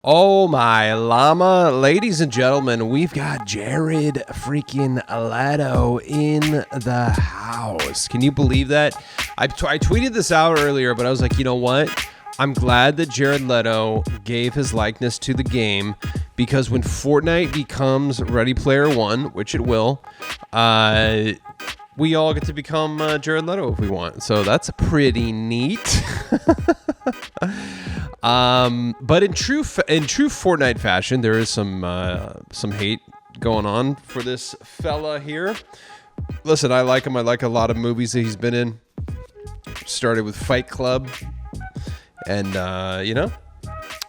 Oh my llama, ladies and gentlemen, we've got Jared freaking Leto in the house. Can you believe that? I tweeted this out earlier, but I was like, you know what? I'm glad that Jared Leto gave his likeness to the game, because when Fortnite becomes Ready Player One, which it will, we all get to become Jared Leto if we want. So that's pretty neat. But in true Fortnite fashion, there is some hate going on for this fella here. Listen, I like him. I like a lot of movies that he's been in. Started with Fight Club, and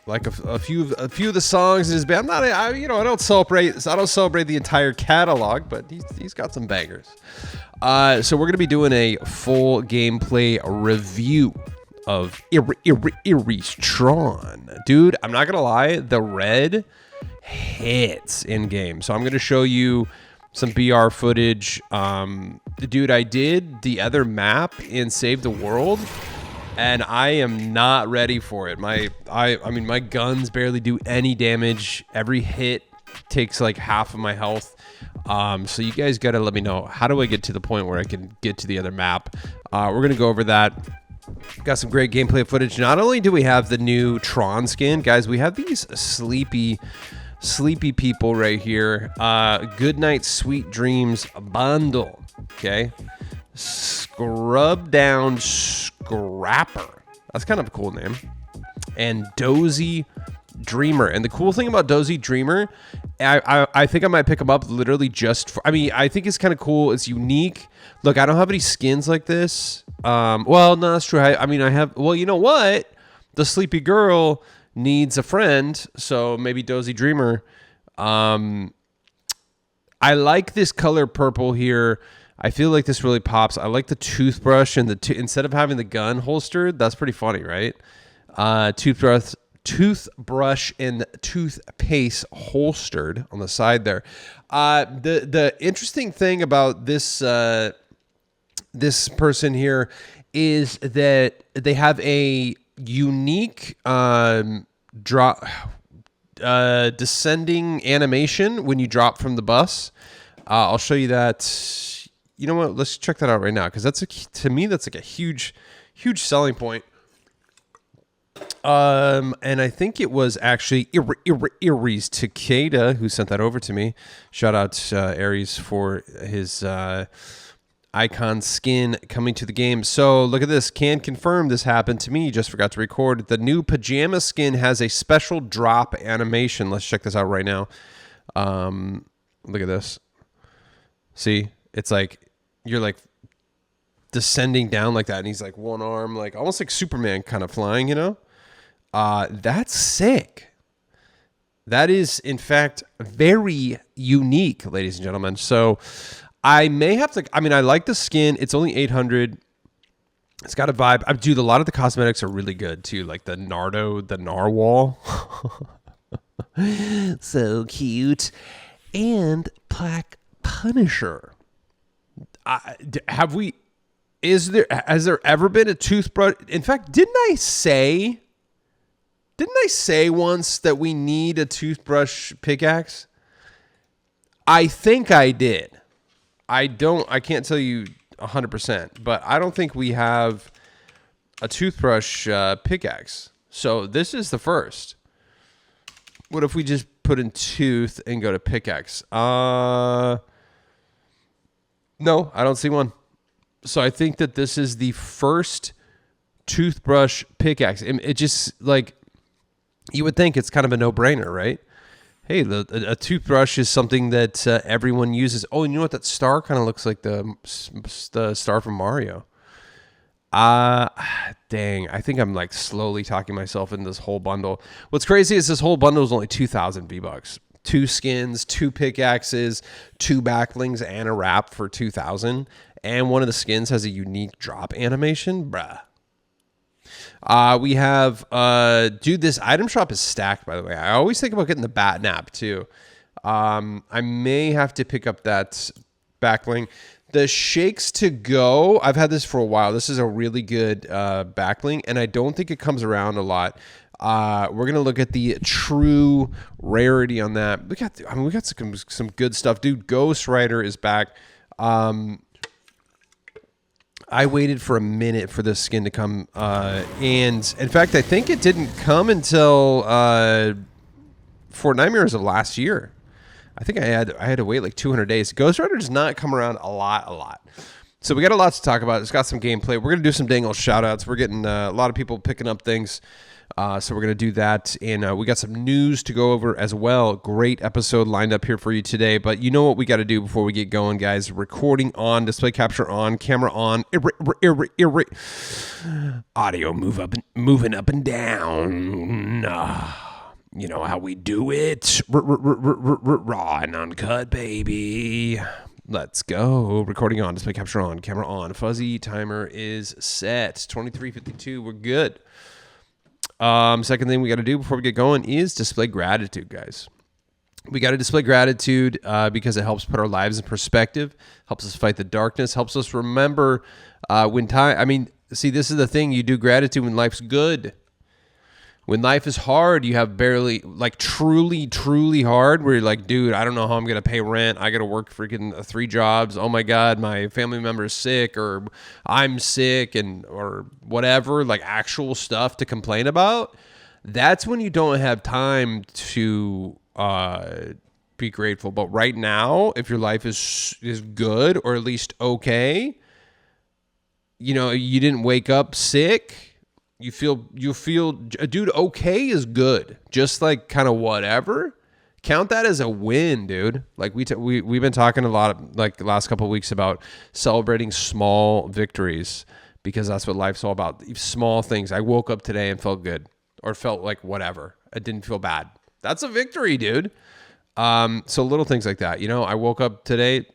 like a few of the songs in his band. I don't celebrate the entire catalog, but he's got some bangers. So we're gonna be doing a full gameplay review of Tron. Dude, I'm not gonna lie, the red hits in game. So I'm gonna show you some BR footage. Dude, I did the other map in Save the World, and I am not ready for it. My guns barely do any damage. Every hit takes like half of my health. So you guys gotta let me know, how do I get to the point where I can get to the other map? We're gonna go over that. Got some great gameplay footage. Not only do we have the new Tron skin, guys, we have these sleepy people right here. Good Night, Sweet Dreams bundle. Okay. Scrub Down Scrapper. That's kind of a cool name. And Dozy Dreamer. And the cool thing about Dozy Dreamer, I think I might pick him up literally just for, I think it's kind of cool. It's unique. Look, I don't have any skins like this. Well, no, that's true. I have, well, you know what? The sleepy girl needs a friend. So maybe Dozy Dreamer. I like this color purple here. I feel like this really pops. I like the toothbrush and instead of having the gun holstered, that's pretty funny, right? Toothbrush and toothpaste holstered on the side there. The interesting thing about this this person here is that they have a unique descending animation when you drop from the bus. I'll show you that. You know what? Let's check that out right now, because to me that's like a huge selling point. And I think it was actually Aries Takeda who sent that over to me. Shout out Aries for his icon skin coming to the game. So look at this. Can confirm this happened to me. Just forgot to record. The new pajama skin has a special drop animation. Let's check this out right now. Look at this. See, it's like you're like descending down like that, and he's like one arm, like almost like Superman kind of flying, you know? That's sick. That is, in fact, very unique, ladies and gentlemen. So I may have to, I like the skin. It's only 800. It's got a vibe. Dude, a lot of the cosmetics are really good too. Like the narwhal. So cute. And Black Punisher. Has there ever been a toothbrush? In fact, didn't I say once that we need a toothbrush pickaxe? I think I did. I can't tell you 100%, but I don't think we have a toothbrush pickaxe. So this is the first. What if we just put in tooth and go to pickaxe? No, I don't see one. So I think that this is the first toothbrush pickaxe. It just, like, you would think it's kind of a no-brainer, right? Hey, a toothbrush is something that everyone uses. Oh, and you know what? That star kind of looks like the star from Mario. Dang. I think I'm like slowly talking myself into this whole bundle. What's crazy is this whole bundle is only 2,000 V-Bucks. 2 skins, 2 pickaxes, 2 backlings, and a wrap for 2,000. And one of the skins has a unique drop animation. Bruh. We have, dude, this item shop is stacked, by the way. I always think about getting the bat nap too. I may have to pick up that backling. The Shakes to Go, I've had this for a while. This is a really good backling, and I don't think it comes around a lot. We're gonna look at the true rarity on that. We got some good stuff, dude. Ghost Rider is back. I waited for a minute for this skin to come, and in fact, I think it didn't come until FortniteMARES of last year. I think I had to wait like 200 days. Ghost Rider does not come around a lot. So we got a lot to talk about. It's got some gameplay. We're gonna do some dang old shout outs. We're getting a lot of people picking up things. So we're going to do that, and we got some news to go over as well. Great episode lined up here for you today, but you know what we got to do before we get going, guys. Recording on, display capture on, camera on, audio moving up and down. You know how we do it. Raw and uncut, baby. Let's go. Recording on, display capture on, camera on. Fuzzy timer is set. 23:52. We're good. Second thing we got to do before we get going is display gratitude, guys. We got to display gratitude because it helps put our lives in perspective, helps us fight the darkness, helps us remember when time. I mean, see, this is the thing. You do gratitude when life's good. When life is hard, you have barely, like truly hard, where you're like, dude, I don't know how I'm going to pay rent. I got to work freaking 3 jobs. Oh my God, my family member is sick, or I'm sick, or whatever, like actual stuff to complain about. That's when you don't have time to be grateful. But right now, if your life is good, or at least okay, you know, you didn't wake up sick. You feel, dude, okay is good. Just like kind of whatever. Count that as a win, dude. Like we've been talking a lot, like the last couple of weeks, about celebrating small victories, because that's what life's all about. Small things. I woke up today and felt good, or felt like whatever. I didn't feel bad. That's a victory, dude. So little things like that. You know, I woke up today,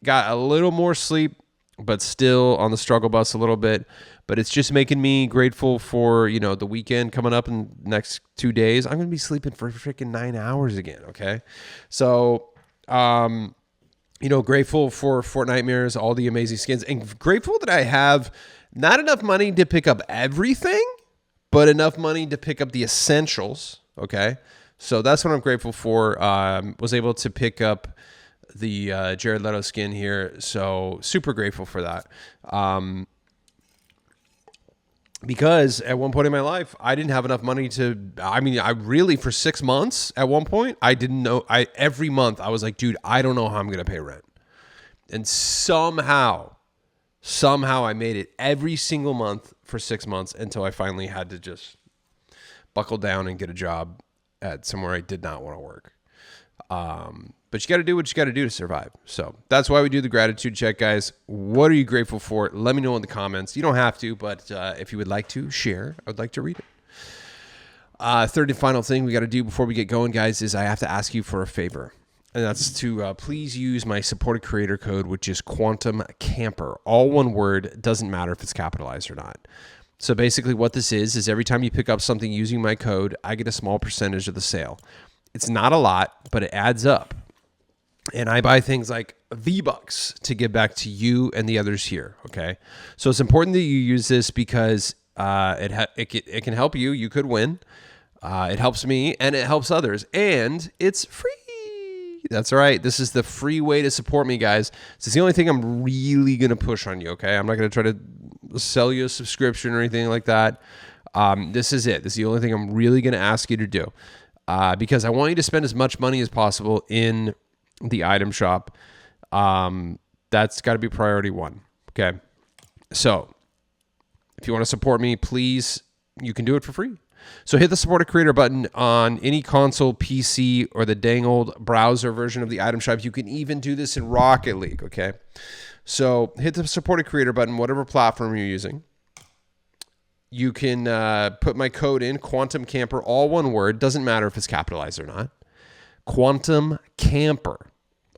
got a little more sleep, but still on the struggle bus a little bit. But it's just making me grateful for, you know, the weekend coming up in the next 2 days. I'm going to be sleeping for freaking 9 hours again, okay? So, you know, grateful for Fortnitemares, all the amazing skins, and grateful that I have not enough money to pick up everything, but enough money to pick up the essentials, okay? So that's what I'm grateful for. Was able to pick up the Jared Leto skin here, so super grateful for that. Because at one point in my life, I didn't have enough money I really, for 6 months at one point, I didn't know, every month I was like, dude, I don't know how I'm going to pay rent. And somehow I made it every single month for 6 months, until I finally had to just buckle down and get a job at somewhere I did not want to work. But you got to do what you got to do to survive. So that's why we do the gratitude check, guys. What are you grateful for? Let me know in the comments. You don't have to, but if you would like to share, I would like to read it. Third and final thing we got to do before we get going, guys, is I have to ask you for a favor. And that's to please use my supported creator code, which is Quantum Camper. All one word, doesn't matter if it's capitalized or not. So basically what this is every time you pick up something using my code, I get a small percentage of the sale. It's not a lot, but it adds up. And I buy things like V-Bucks to give back to you and the others here, okay? So it's important that you use this because it can help you. You could win. It helps me, and it helps others. And it's free. That's right. This is the free way to support me, guys. This is the only thing I'm really going to push on you, okay? I'm not going to try to sell you a subscription or anything like that. This is it. This is the only thing I'm really going to ask you to do. Because I want you to spend as much money as possible in the item shop. That's got to be priority one. Okay. So if you want to support me, please, you can do it for free. So hit the support a creator button on any console, PC, or the dang old browser version of the item shop. You can even do this in Rocket League. Okay. So hit the support a creator button, whatever platform you're using. You can put my code in, Quantum Camper, all one word. Doesn't matter if it's capitalized or not. Quantum Camper,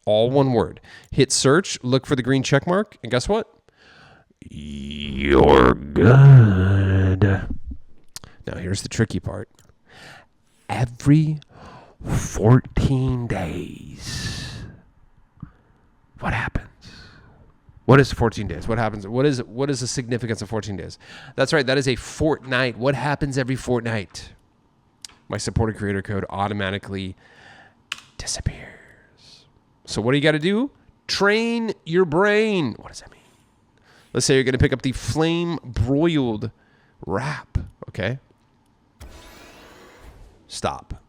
all one word. Hit search, look for the green check mark, and guess what? You're good. Now here's the tricky part. Every 14 days, what happens? What is 14 days? What happens? What is the significance of 14 days? That's right. That is a fortnight. What happens every fortnight? my supported creator code automatically disappears. So what do you got to do? Train your brain. What does that mean? Let's say you're going to pick up the flame broiled wrap. Okay. Stop.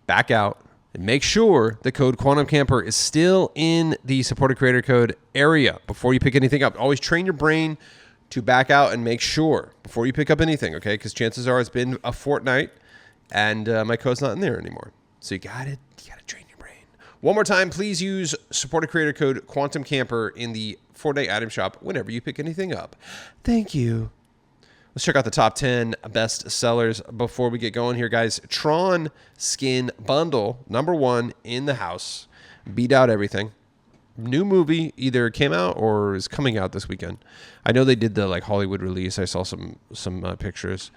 Back out. And make sure the code Quantum Camper is still in the supported creator code area before you pick anything up. Always train your brain to back out and make sure before you pick up anything, okay? Because chances are it's been a fortnight and my code's not in there anymore. So you gotta train your brain. One more time, please use supported creator code Quantum Camper in the Fortnite item shop whenever you pick anything up. Thank you. Let's check out the top 10 best sellers before we get going here, guys. Tron skin bundle, #1 in the house. Beat out everything. New movie either came out or is coming out this weekend. I know they did the like Hollywood release. I saw some pictures.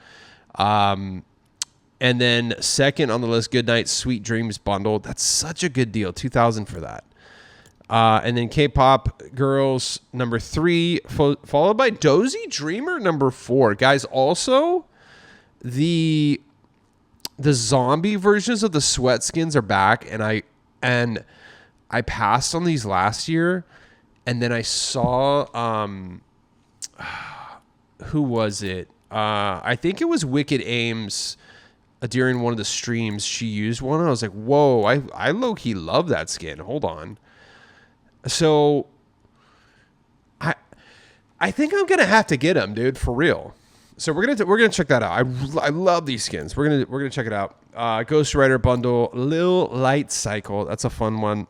And then second on the list, Goodnight Sweet Dreams bundle. That's such a good deal. $2,000 for that. And then K-pop girls #3, followed by Dozy Dreamer #4. Guys, also the zombie versions of the sweat skins are back, and I passed on these last year, and then I saw who was it? I think it was Wicked Ames. During one of the streams, she used one, and I was like, "Whoa! I low key love that skin." Hold on. So, I think I'm gonna have to get them, dude, for real. So we're gonna check that out. I love these skins. We're gonna check it out. Ghost Rider bundle, Lil Light Cycle. That's a fun one.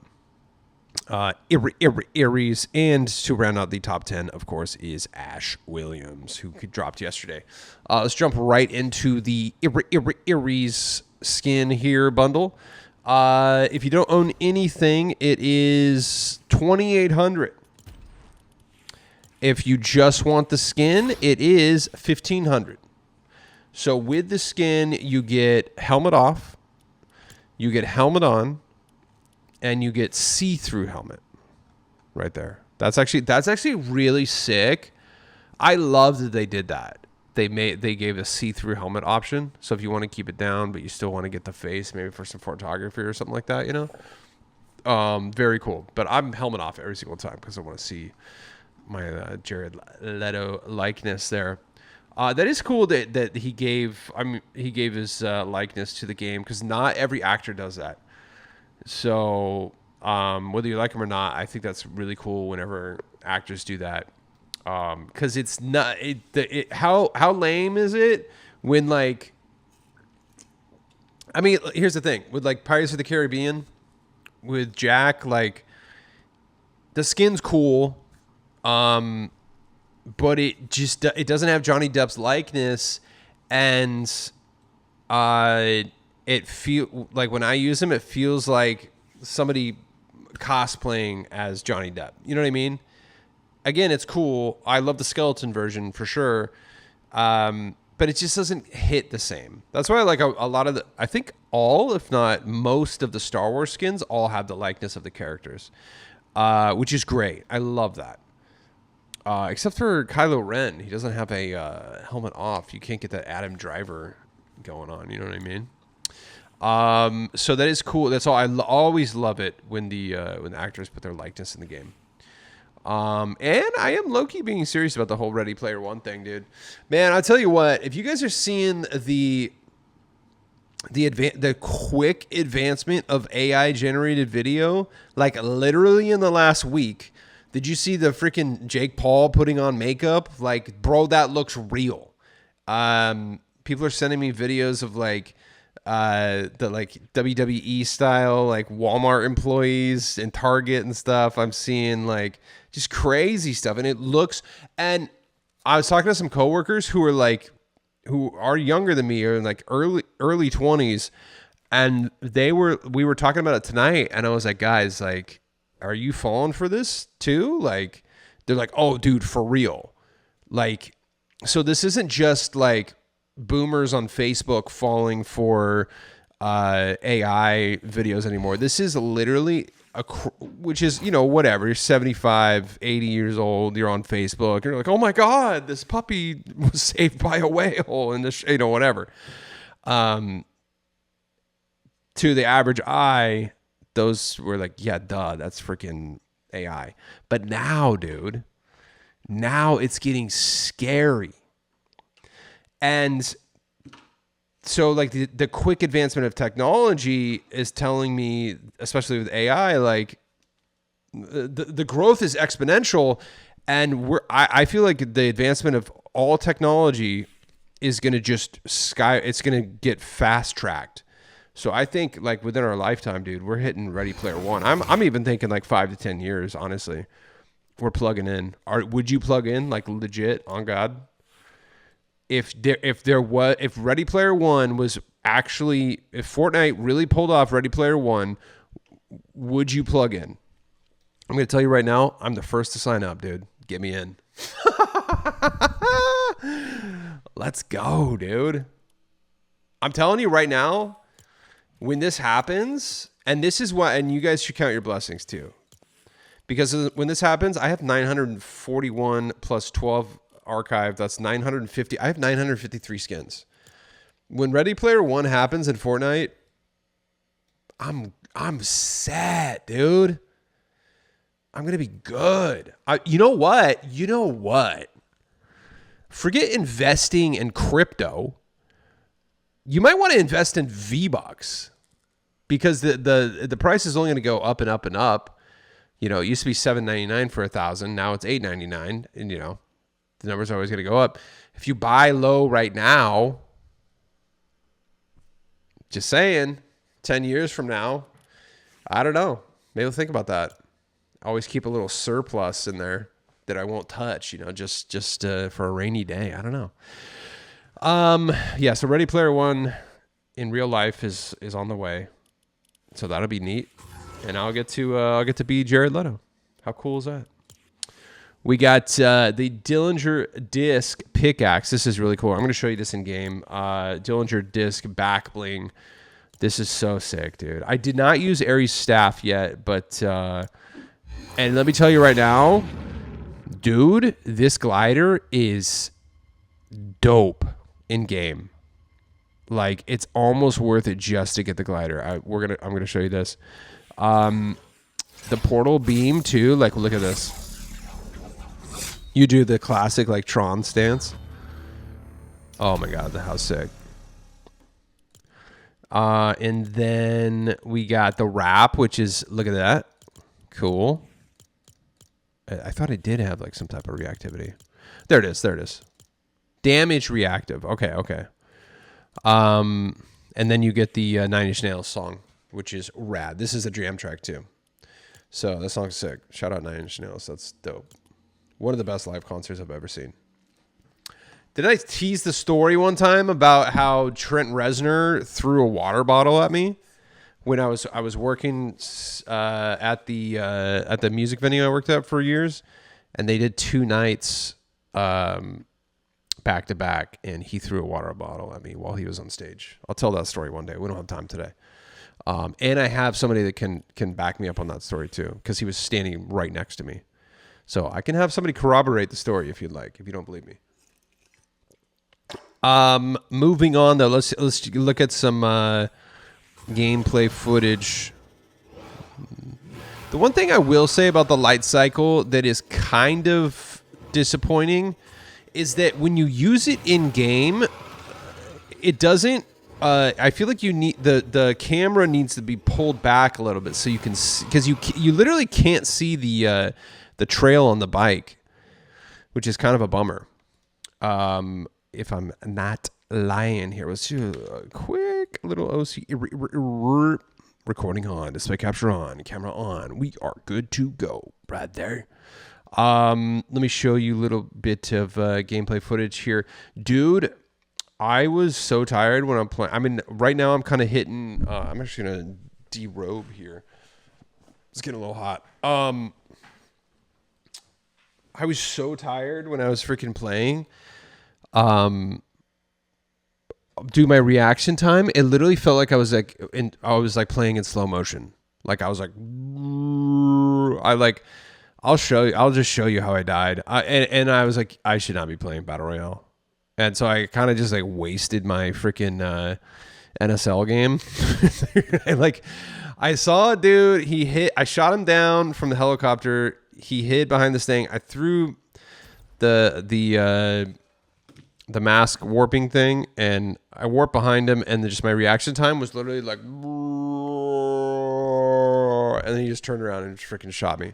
Aries, and to round out the top 10, of course, is Ash Williams, who dropped yesterday. Let's jump right into the Aries skin here bundle. If you don't own anything, it is $2,800. If you just want the skin, it is $1,500. So with the skin, you get helmet off, you get helmet on, and you get see-through helmet right there. That's actually really sick. I love that they did that. They gave a see-through helmet option. So if you want to keep it down, but you still want to get the face, maybe for some photography or something like that, you know, very cool. But I'm helmet off every single time because I want to see my Jared Leto likeness there. That is cool that he gave his likeness to the game, because not every actor does that. So whether you like him or not, I think that's really cool whenever actors do that. Because it's not how lame is it when, like, I mean, here's the thing with like Pirates of the Caribbean with Jack, like the skin's cool, but it doesn't have Johnny Depp's likeness, and it feel like when I use him, it feels like somebody cosplaying as Johnny Depp. You know what I mean? Again, it's cool. I love the skeleton version for sure. But it just doesn't hit the same. That's why I like a lot of I think all, if not most of the Star Wars skins all have the likeness of the characters, which is great. I love that. Except for Kylo Ren. He doesn't have a helmet off. You can't get that Adam Driver going on. You know what I mean? So that is cool. That's all. I always love it when the actors put their likeness in the game. And I am low-key being serious about the whole Ready Player One thing, dude. Man, I'll tell you what, if you guys are seeing the quick advancement of AI generated video, like literally in the last week, did you see the freaking Jake Paul putting on makeup? Like, bro, that looks real. People are sending me videos of like the like WWE style, like Walmart employees and Target and stuff. I'm seeing like just crazy stuff, and it looks. And I was talking to some coworkers who are younger than me, or in like early 20s, and we were talking about it tonight, and I was like, guys, like, are you falling for this too? Like, they're like, oh, dude, for real. Like, so this isn't just like boomers on Facebook falling for AI videos anymore. This is literally which is, you know, whatever. You're 75, 80 years old. You're on Facebook. And you're like, oh my God, this puppy was saved by a whale, and this, you know, whatever. to the average eye, those were like, yeah, duh, that's freaking AI. But now, dude, now it's getting scary. And so like the quick advancement of technology is telling me, especially with AI, like the growth is exponential. And I feel like the advancement of all technology is going to just it's going to get fast tracked. So I think like within our lifetime, dude, we're hitting Ready Player One. I'm even thinking like 5 to 10 years, honestly. We're plugging in. Would you plug in like legit on God? If Ready Player One was actually, if Fortnite really pulled off Ready Player One, would you plug in? I'm going to tell you right now, I'm the first to sign up, dude. Get me in. Let's go, dude. I'm telling you right now, when this happens, and this is why, and you guys should count your blessings too. Because when this happens, I have 941 plus 12 archived. That's 950. I have 953 skins. When Ready Player One happens in Fortnite, I'm set, dude. I'm going to be good. You know what? Forget investing in crypto. You might want to invest in V-Bucks because the price is only going to go up and up and up. You know, it used to be $7.99 for 1,000. Now it's $8.99. And, you know, the numbers are always going to go up. If you buy low right now, just saying, 10 years from now, I don't know. Maybe we'll think about that. Always keep a little surplus in there that I won't touch, you know, just for a rainy day. I don't know. Yeah, so Ready Player One in real life is on the way. So that'll be neat. And I'll get to be Jared Leto. How cool is that? We got the Dillinger Disc pickaxe. This is really cool. I'm going to show you this in game. Dillinger Disc back bling. This is so sick, dude. I did not use Ares staff yet, but and let me tell you right now, dude, this glider is dope in game. Like, it's almost worth it just to get the glider. I'm gonna show you this. The portal beam too. Like, look at this. You do the classic like Tron stance. Oh my god, how sick. And then we got the wrap, which is, look at that, cool. I thought it did have like some type of reactivity. There it is. Damage reactive. Okay. And then you get the Nine Inch Nails song, which is rad. This is a jam track too. So that song's sick. Shout out Nine Inch Nails. That's dope. One of the best live concerts I've ever seen. Did I tease the story one time about how Trent Reznor threw a water bottle at me when I was working at the music venue I worked at for years, and they did 2 nights back to back, and he threw a water bottle at me while he was on stage. I'll tell that story one day. We don't have time today. And I have somebody that can back me up on that story too, because he was standing right next to me. So I can have somebody corroborate the story if you'd like, if you don't believe me. Moving on though, let's look at some gameplay footage. The one thing I will say about the light cycle that is kind of disappointing is that when you use it in game, it doesn't. I feel like you need the camera needs to be pulled back a little bit so you can see, because you literally can't see the trail on the bike, which is kind of a bummer. If I'm not lying here, let's do a quick little OC recording on, display capture on, camera on. We are good to go right there. Let me show you a little bit of gameplay footage here, dude. I was so tired when I'm playing. I mean, right now I'm kind of hitting. I'm actually gonna derobe here. It's getting a little hot. I was so tired when I was freaking playing. Do my reaction time. It literally felt like I was like playing in slow motion. Like I was like, I'll show you. I'll just show you how I died. And I was like, I should not be playing Battle Royale. And so I kind of just like wasted my freaking NSL game. Like, I saw a dude, I shot him down from the helicopter. He hid behind this thing. I threw the mask warping thing, and I warped behind him, and just my reaction time was literally like, and then he just turned around and just freaking shot me.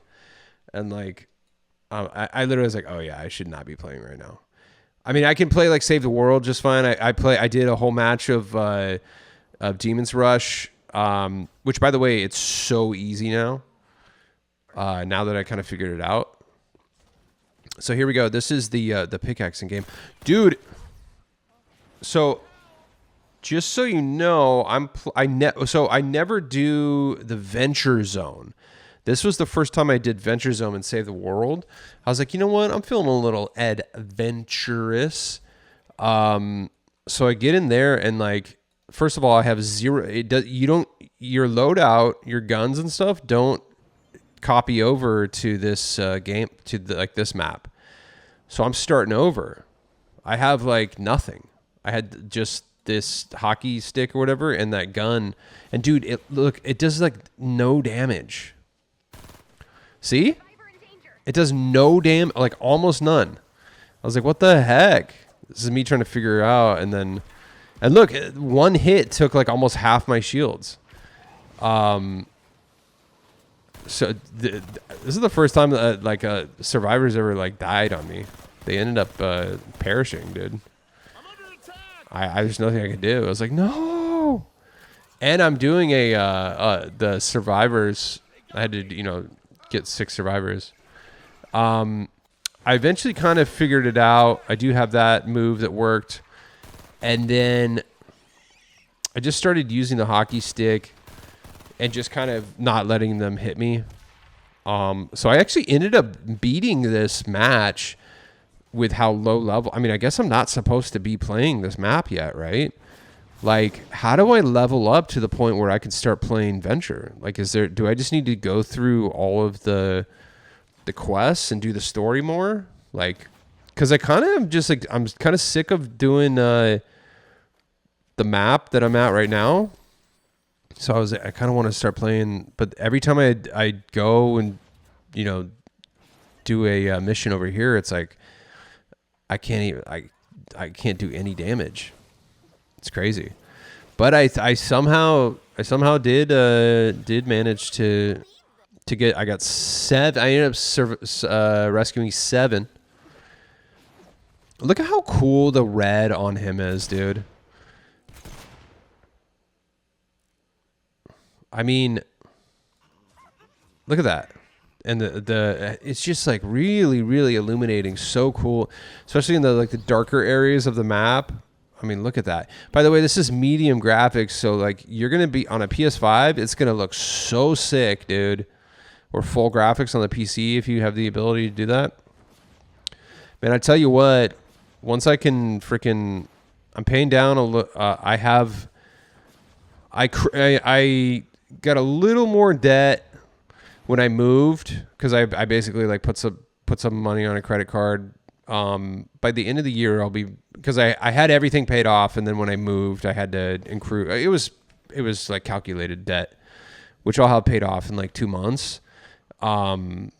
And like, I literally was like, oh yeah, I should not be playing right now. I mean, I can play like Save the World just fine. I did a whole match of Demon's Rush, which by the way, it's so easy now. Now that I kind of figured it out. So here we go. This is the pickaxing game, dude. So just so you know, I never do the Venture Zone. This was the first time I did Venture Zone and Save the World. I was like, you know what? I'm feeling a little adventurous. So I get in there and like, first of all, I have zero. Your loadout, your guns and stuff don't copy over to this game, to this map. So I'm starting over. I have like nothing. I had just this hockey stick or whatever and that gun. And dude, it does like no damage. See? It does no damage, like almost none. I was like, what the heck? This is me trying to figure it out. And look, one hit took like almost half my shields. So this is the first time that survivors ever like died on me. They ended up perishing, dude. There's nothing I could do. I was like, no. And I'm doing the survivors. I had to, get 6 survivors. I eventually kind of figured it out. I do have that move that worked. And then I just started using the hockey stick and just kind of not letting them hit me. So I actually ended up beating this match with how low level. I mean, I guess I'm not supposed to be playing this map yet, right? Like, how do I level up to the point where I can start playing Venture? Like, do I just need to go through all of the quests and do the story more? Like, because I kind of just like, I'm kind of sick of doing the map that I'm at right now. So I kind of want to start playing, but every time I go and, do a mission over here, it's like, I can't do any damage. It's crazy. But I somehow did manage to get, I got 7. I ended up rescuing 7. Look at how cool the red on him is, dude. I mean, look at that. And it's just like really, really illuminating. So cool, especially in the darker areas of the map. I mean, look at that. By the way, this is medium graphics, so like you're gonna be on a PS5. It's gonna look so sick, dude. Or full graphics on the PC if you have the ability to do that. Man, I tell you what. Once I can freaking, I'm paying down a little. I got a little more debt when I moved, because I basically like put some money on a credit card. By the end of the year, I'll be, because I had everything paid off, and then when I moved, I had to accrue. It was like calculated debt, which I'll have paid off in like 2 months. And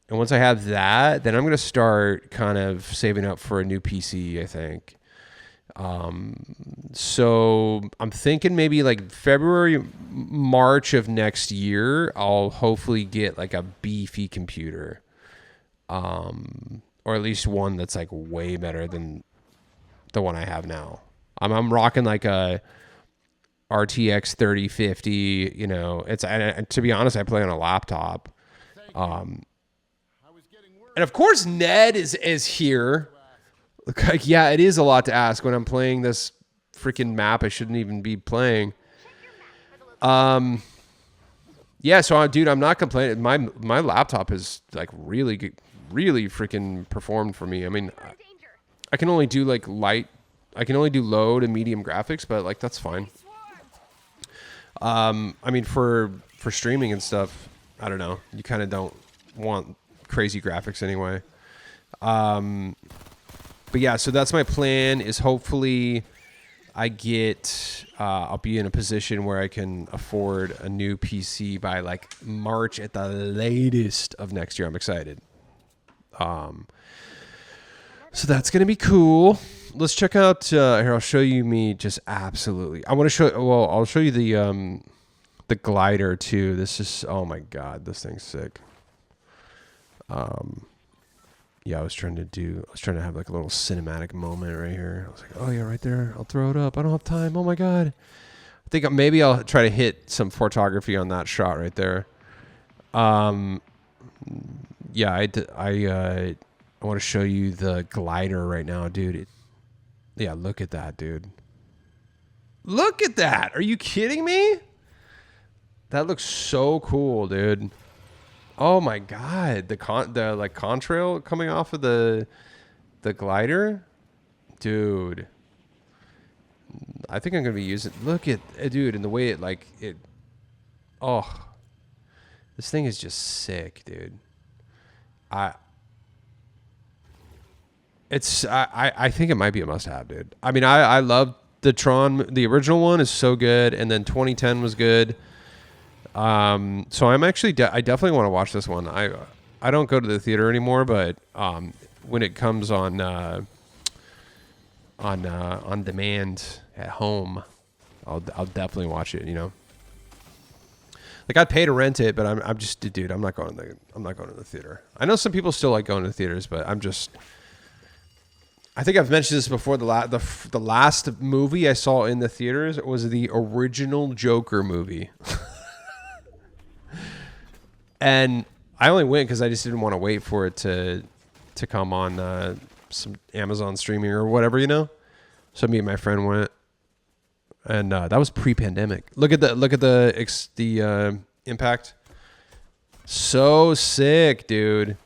once I have that, then I'm gonna start kind of saving up for a new PC, I think. So I'm thinking maybe like February, March of next year, I'll hopefully get like a beefy computer. Or at least one that's like way better than the one I have now. I'm rocking like a RTX 3050, and to be honest, I play on a laptop. And of course Ned is here. Like, yeah, it is a lot to ask when I'm playing this freaking map I shouldn't even be playing. Yeah, so dude, I'm not complaining. My laptop is like really good, really freaking performed for me. I mean, I can only do like I can only do low to medium graphics, but like that's fine. I mean, for streaming and stuff, I don't know. You kind of don't want crazy graphics anyway. But yeah, so that's my plan, is hopefully I get, I'll be in a position where I can afford a new PC by like March at the latest of next year. I'm excited. So that's going to be cool. Let's check out, here, I'll show you me just absolutely. I want to show, well, I'll show you the glider too. This is, oh my God, this thing's sick. Yeah, I was trying to have like a little cinematic moment right here. I was like, oh yeah, right there. I'll throw it up. I don't have time. Oh my God. I think maybe I'll try to hit some photography on that shot right there. Yeah, I want to show you the glider right now, dude. Yeah, look at that, dude. Look at that. Are you kidding me? That looks so cool, dude. Oh my God, the like contrail coming off of the glider, dude. I think I'm gonna be using. Look at dude, and the way it. Oh, this thing is just sick, dude. I think it might be a must-have, dude. I mean, I love the Tron. The original one is so good, and then 2010 was good. So I'm actually, I definitely want to watch this one. I don't go to the theater anymore, but, when it comes on demand at home, I'll definitely watch it, you know, like I'd pay to rent it, but I'm just, dude, I'm not going to the theater. I know some people still like going to the theaters, but I think I've mentioned this before. The last movie I saw in the theaters was the original Joker movie. And I only went because I just didn't want to wait for it to come on some Amazon streaming or whatever, you know. So me and my friend went, and that was pre-pandemic. Look at the impact. So sick, dude.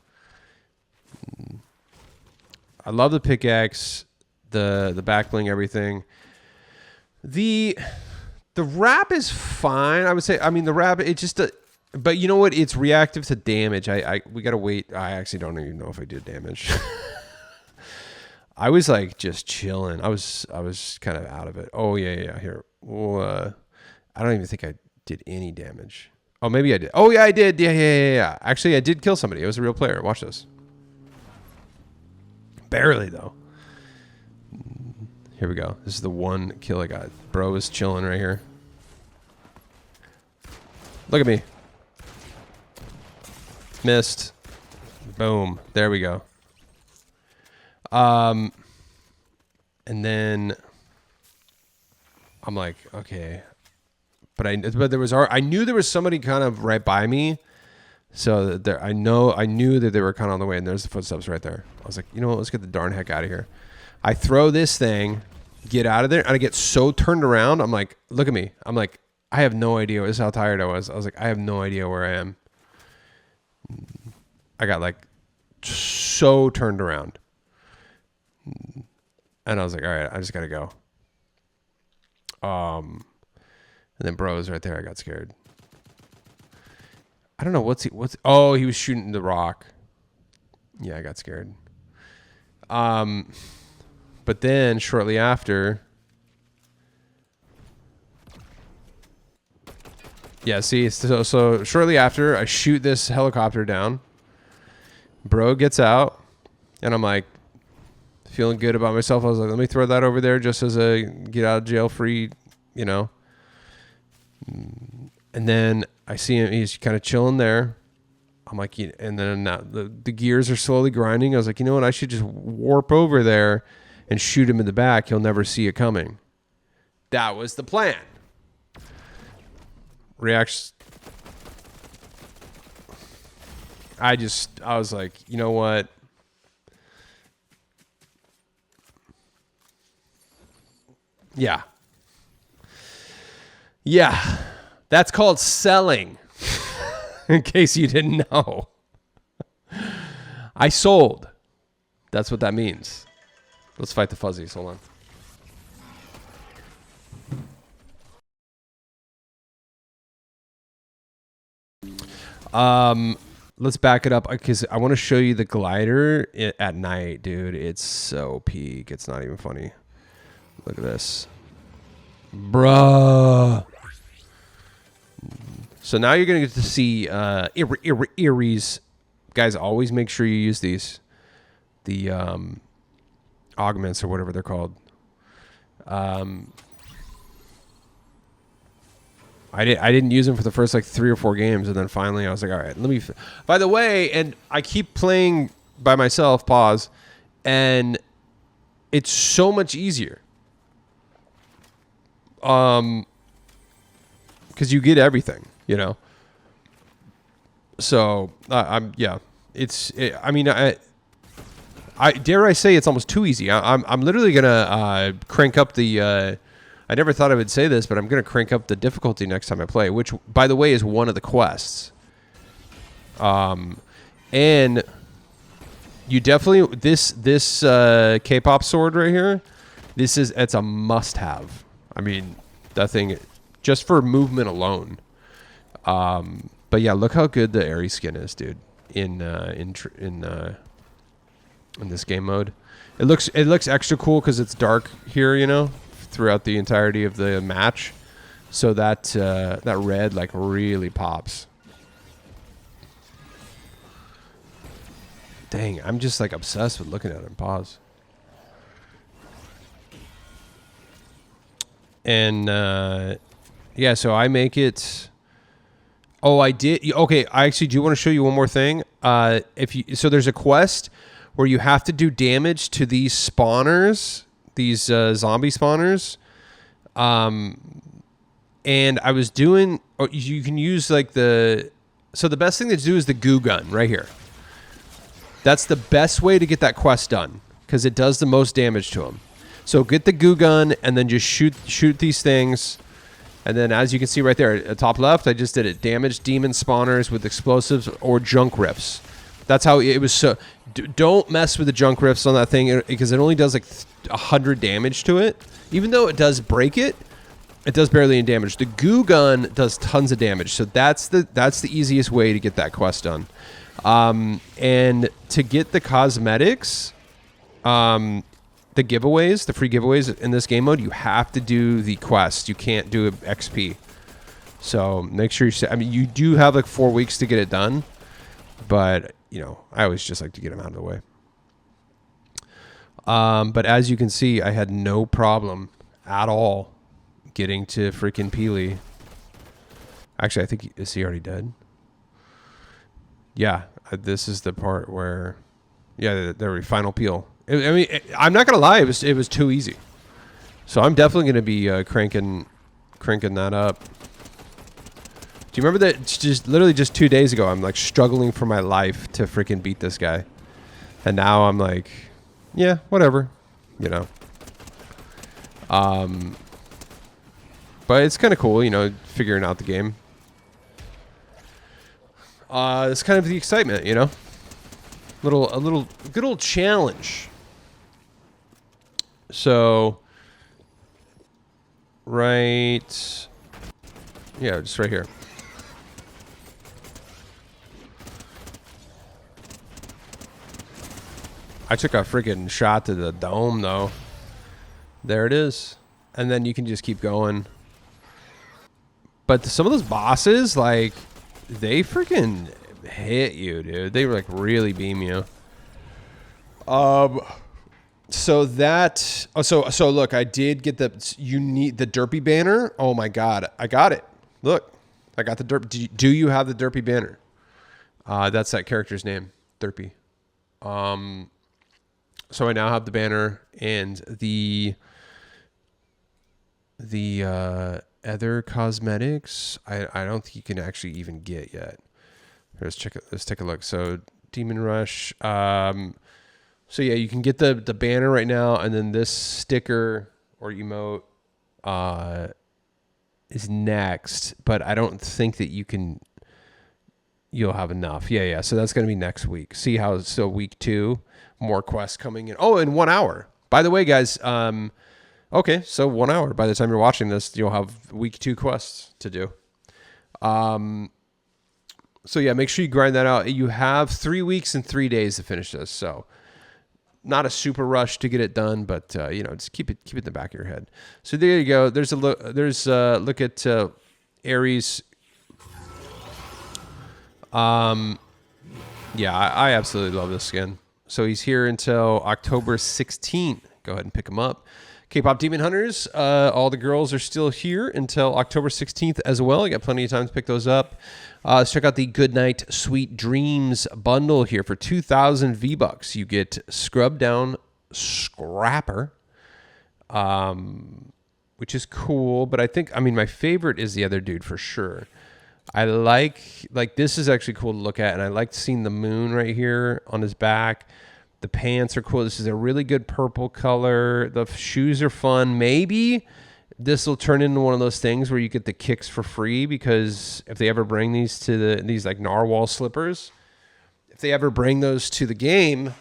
I love the pickaxe, the back bling, everything. The wrap is fine, I would say. I mean, the wrap, it just. But you know what? It's reactive to damage. We gotta wait. I actually don't even know if I did damage. I was like just chilling. I was kind of out of it. Oh yeah. Here, well, I don't even think I did any damage. Oh, maybe I did. Oh yeah, I did. Yeah. Actually, I did kill somebody. It was a real player. Watch this. Barely though. Here we go. This is the one kill I got. Bro is chilling right here. Look at me. Missed. Boom. There we go. And then I'm like, okay, but I knew there was somebody kind of right by me, so there I knew that they were kind of on the way, and there's the footsteps right there. I was like, you know what? Let's get the darn heck out of here. I throw this thing, get out of there, and I get so turned around. I'm like, look at me. I'm like, I have no idea. This is how tired I was. I was like, I have no idea where I am. I got like so turned around, and I was like, all right, I just gotta go. And then bro was right there. I got scared. I don't know oh, he was shooting the rock. Yeah, I got scared. But then shortly after, yeah, see, so shortly after I shoot this helicopter down, bro gets out, and I'm like feeling good about myself. I was like, let me throw that over there just as a get out of jail free, you know. And then I see him, he's kind of chilling there. I'm like, and then the gears are slowly grinding. I was like, you know what? I should just warp over there and shoot him in the back. He'll never see it coming. That was the plan. Reacts. I was like, you know what? Yeah. Yeah. That's called selling. In case you didn't know. I sold. That's what that means. Let's fight the fuzzies. Hold on. Let's back it up because I want to show you the glider at night, dude. It's so peak. It's not even funny. Look at this. Bruh. So now you're going to get to see Erie's. Guys, always make sure you use these. The augments or whatever they're called. I didn't use them for the first like 3 or 4 games, and then finally I was like, all right, let me. By the way, and I keep playing by myself. Pause, and it's so much easier. Because you get everything, you know. So I mean, I dare I say it's almost too easy. I'm literally gonna crank up the. I never thought I would say this, but I'm gonna crank up the difficulty next time I play, which, by the way, is one of the quests. And you definitely this K-pop sword right here. It's a must-have. I mean, that thing just for movement alone. But yeah, look how good the Aerie skin is, dude. In this game mode, it looks extra cool because it's dark here, you know, throughout the entirety of the match. So that red like really pops. Dang, I'm just like obsessed with looking at him. Pause. And yeah, so I make it. Oh, I did. Okay, I actually do want to show you one more thing. So there's a quest where you have to do damage to these spawners, these zombie spawners. And I was doing. You can use like the. So the best thing to do is the goo gun right here. That's the best way to get that quest done because it does the most damage to them. So get the goo gun and then just shoot these things. And then as you can see right there at the top left, I just did it. Damage demon spawners with explosives or junk rifts. That's how it was. So don't mess with the junk rifts on that thing because it only does like 100 damage to it. Even though it does break it, it does barely any damage. The goo gun does tons of damage. So that's the easiest way to get that quest done. And to get the cosmetics, the giveaways, the free giveaways in this game mode, you have to do the quest. You can't do XP. So make sure I mean, you do have like 4 weeks to get it done, but you know, I always just like to get them out of the way. But as you can see, I had no problem at all getting to freaking Peely. Actually, I think, is he already dead? Yeah, this is the part where, yeah, there we final peel. I mean, I'm not gonna lie, it was too easy. So I'm definitely gonna be cranking that up. Do you remember that? Just literally just 2 days ago, I'm like struggling for my life to freaking beat this guy, and now I'm like, yeah, whatever, you know. But it's kind of cool, you know, figuring out the game. It's kind of the excitement, you know. A good old challenge. So, right, yeah, just right here. I took a freaking shot to the dome, though. There it is. And then you can just keep going. But some of those bosses, like, they freaking hit you, dude. They like really beam you. So that. Oh, so look, I did get the. You need the derpy banner. Oh my god, I got it. Look, I got the derp. Do you have the derpy banner? That's that character's name, derpy. So I now have the banner and the other cosmetics. I don't think you can actually even get yet. Let's take a look. So Demon Rush. So yeah, you can get the banner right now, and then this sticker or emote is next. But I don't think that you'll have enough. Yeah. So that's gonna be next week. See how so week 2, more quests coming in. Oh, in 1 hour. By the way, guys. Okay, so 1 hour. By the time you're watching this, you'll have week 2 quests to do. So yeah, make sure you grind that out. You have 3 weeks and 3 days to finish this. So not a super rush to get it done, but you know, just keep it in the back of your head. So there you go. There's a look. There's look at Ares. Yeah, I absolutely love this skin. So he's here until October 16th. Go ahead and pick him up. K-pop Demon Hunters, all the girls are still here until October 16th as well. You got plenty of time to pick those up. Let's check out the Goodnight Sweet Dreams bundle here for 2,000 V-Bucks. You get Scrub Down Scrapper, which is cool. But I mean, my favorite is the other dude for sure. I like this is actually cool to look at, and I like seeing the moon right here on his back. The pants are cool. This is a really good purple color. The shoes are fun. Maybe this will turn into one of those things where you get the kicks for free, because if they ever bring these to these like narwhal slippers, if they ever bring those to the game,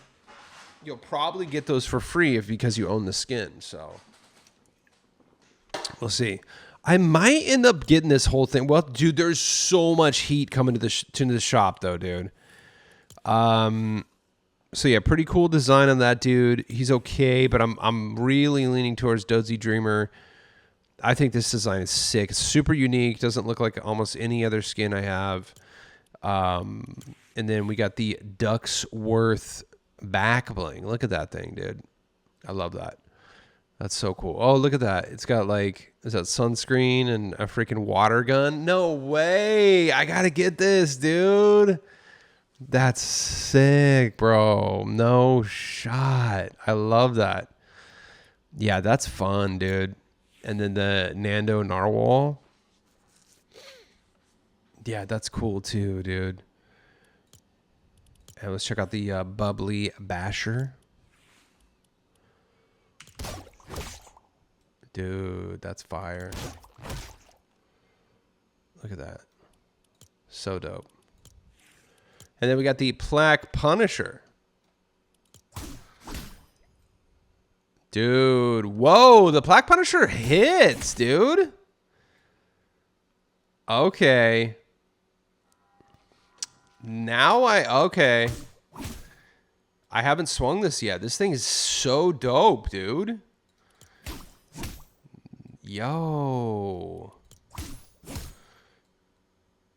you'll probably get those for free because you own the skin. So we'll see. I might end up getting this whole thing. Well, dude, there's so much heat coming to the shop though, dude. So yeah, pretty cool design on that dude. He's okay, but I'm really leaning towards Dozy Dreamer. I think this design is sick. It's super unique. Doesn't look like almost any other skin I have. And then we got the Ducksworth back bling. Look at that thing, dude. I love that. That's so cool. Oh, look at that. It's got like, is that sunscreen and a freaking water gun? No way. I gotta get this, dude. That's sick, bro. No shot. I love that. Yeah, that's fun, dude. And then the Nando Narwhal. Yeah, that's cool too, dude. And let's check out the Bubbly Basher. Dude, that's fire. Look at that. So dope. And then we got the Plaque Punisher. Dude, whoa, the Plaque Punisher hits, dude. Okay. Okay. I haven't swung this yet. This thing is so dope, dude. Yo.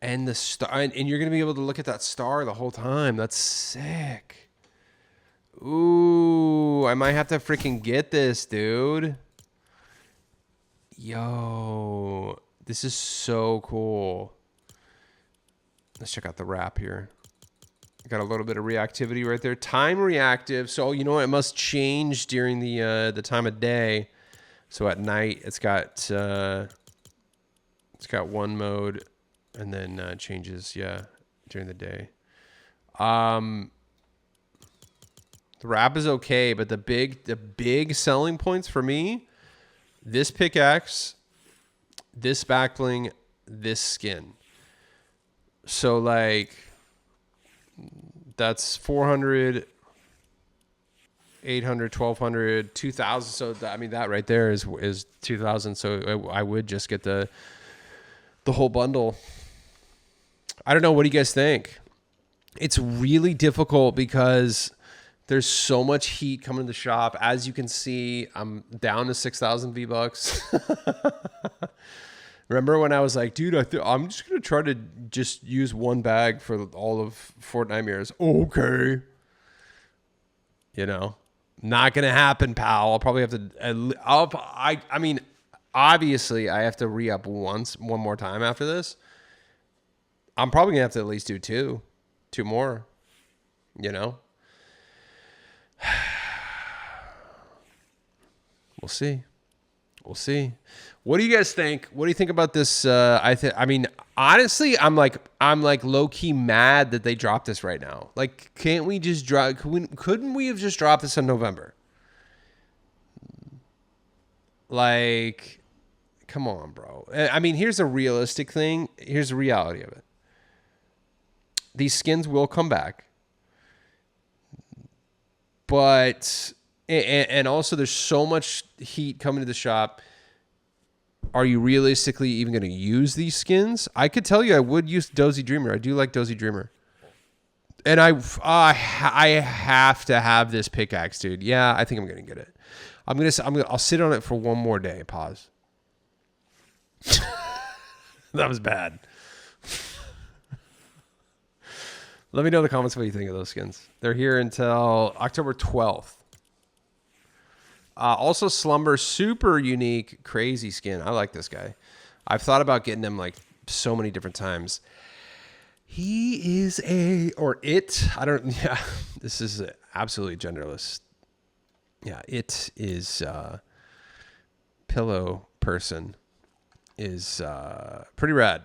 And the star, and you're going to be able to look at that star the whole time. That's sick. Ooh, I might have to freaking get this, dude. Yo, this is so cool. Let's check out the wrap here. Got a little bit of reactivity right there. Time reactive. So, you know what? It must change during the time of day. So at night, it's got one mode. And then changes, yeah, during the day. The wrap is okay, but the big selling points for me, this pickaxe, this back bling, this skin. So like, that's 400, 800, 1200, 2000. So I mean, that right there is 2000. So I would just get the whole bundle. I don't know. What do you guys think? It's really difficult because there's so much heat coming to the shop. As you can see, I'm down to 6,000 V-Bucks. Remember when I was like, dude, I'm just going to try to just use one bag for all of FORTNITEMARES. Okay. You know, not going to happen, pal. I'll probably have to, I mean, obviously I have to re-up one more time after this. I'm probably gonna have to at least do two more, you know. We'll see. What do you guys think? What do you think about this? I mean, honestly, I'm like low key mad that they dropped this right now. Like, can't we just drop? Couldn't we have just dropped this in November? Like, come on, bro. I mean, here's a realistic thing. Here's the reality of it. These skins will come back. But, and also there's so much heat coming to the shop. Are you realistically even going to use these skins? I could tell you I would use Dozy Dreamer. I do like Dozy Dreamer. And I have to have this pickaxe, dude. Yeah, I think I'm gonna get it. I'll sit on it for one more day. Pause. That was bad. Let me know in the comments what you think of those skins. They're here until October 12th. Also, Slumber, super unique, crazy skin. I like this guy. I've thought about getting him like so many different times. He is I don't, yeah, this is absolutely genderless. Yeah, it is, pillow person is pretty rad.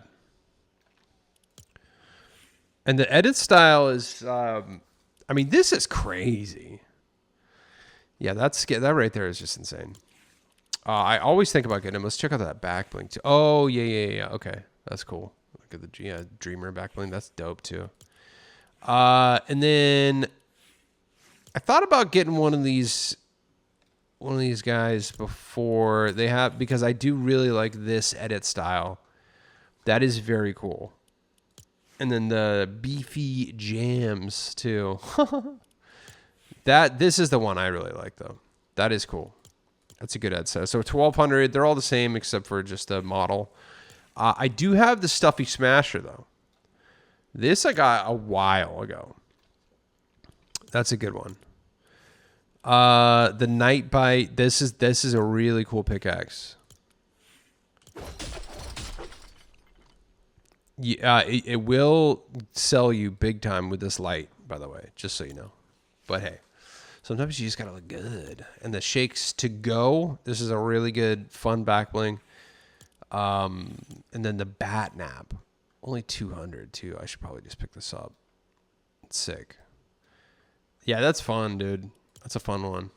And the edit style is, I mean, this is crazy. Yeah, that right there is just insane. I always think about getting him. Let's check out that back bling too. Oh, yeah. Okay, that's cool. Look at the Dreamer back bling. That's dope too. And then I thought about getting one of these guys before they have, because I do really like this edit style. That is very cool. And then the beefy jams too. This is the one I really like though. That is cool. That's a good ad set. So 1200, they're all the same except for just the model. I do have the Stuffy Smasher though. This I got a while ago. That's a good one. The Night Bite. This is a really cool pickaxe. Yeah, it will sell you big time with this light, by the way, just so you know. But hey, sometimes you just gotta look good. And the Shakes to Go. This is a really good, fun back bling. And then the Bat Nap, only 200 too. I should probably just pick this up. It's sick. Yeah, that's fun, dude. That's a fun one.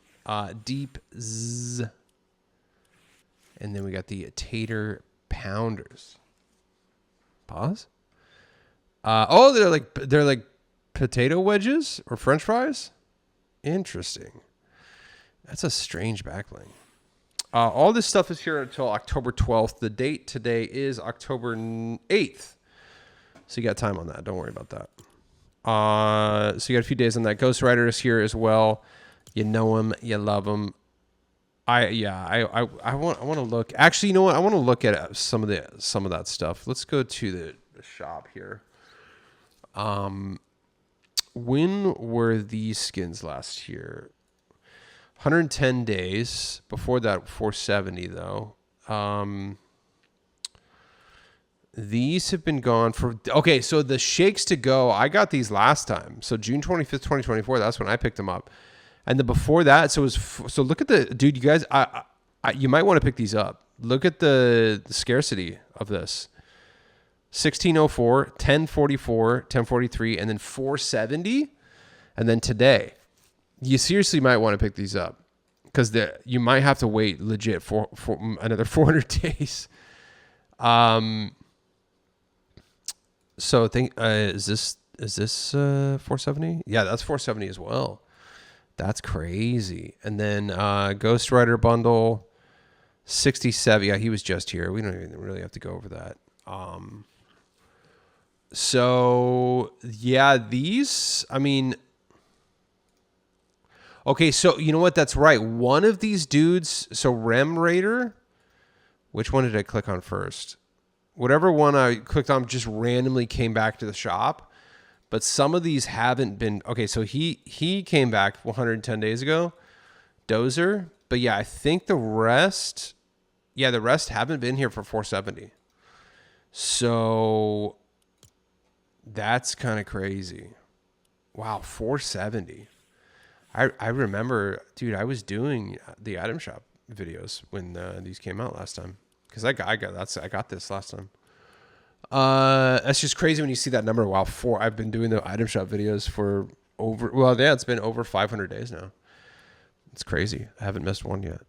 Deep Z. And then we got the Tater Pounders. Pause. Oh, they're like potato wedges or French fries. Interesting. That's a strange backbling. All this stuff is here until October 12th. The date today is October 8th. So you got time on that. Don't worry about that. So you got a few days on that. Ghost Rider is here as well. You know him, you love him. I want to look. Actually, you know what? I want to look at some of that stuff. Let's go to the shop here. When were these skins last year? 110 days. Before that, 470 though. These have been gone for... Okay, so the Shakes to Go, I got these last time. So June 25th, 2024, that's when I picked them up. And then before that, so look at the... Dude, you guys, you might want to pick these up. Look at the scarcity of this. 1604, 1044, 1043, and then 470. And then today. You seriously might want to pick these up. Because you might have to wait legit for another 400 days. So I think is this 470? Yeah, that's 470 as well. That's crazy. And then Ghost Rider bundle 67. Yeah, he was just here. We don't even really have to go over that. So yeah, these, I mean, okay, so you know what? That's right. One of these dudes, so Rem Raider, which one did I click on first? Whatever one I clicked on just randomly came back to the shop, but some of these haven't been. Okay, so he came back 110 days ago, Dozer. But yeah, I think the rest haven't been here for 470. So that's kind of crazy. Wow, 470. I remember, dude, I was doing the item shop videos when these came out last time. Because I got this last time. That's just crazy when you see that number. Wow, I've been doing the item shop videos for it's been over 500 days now. It's crazy. I haven't missed one yet.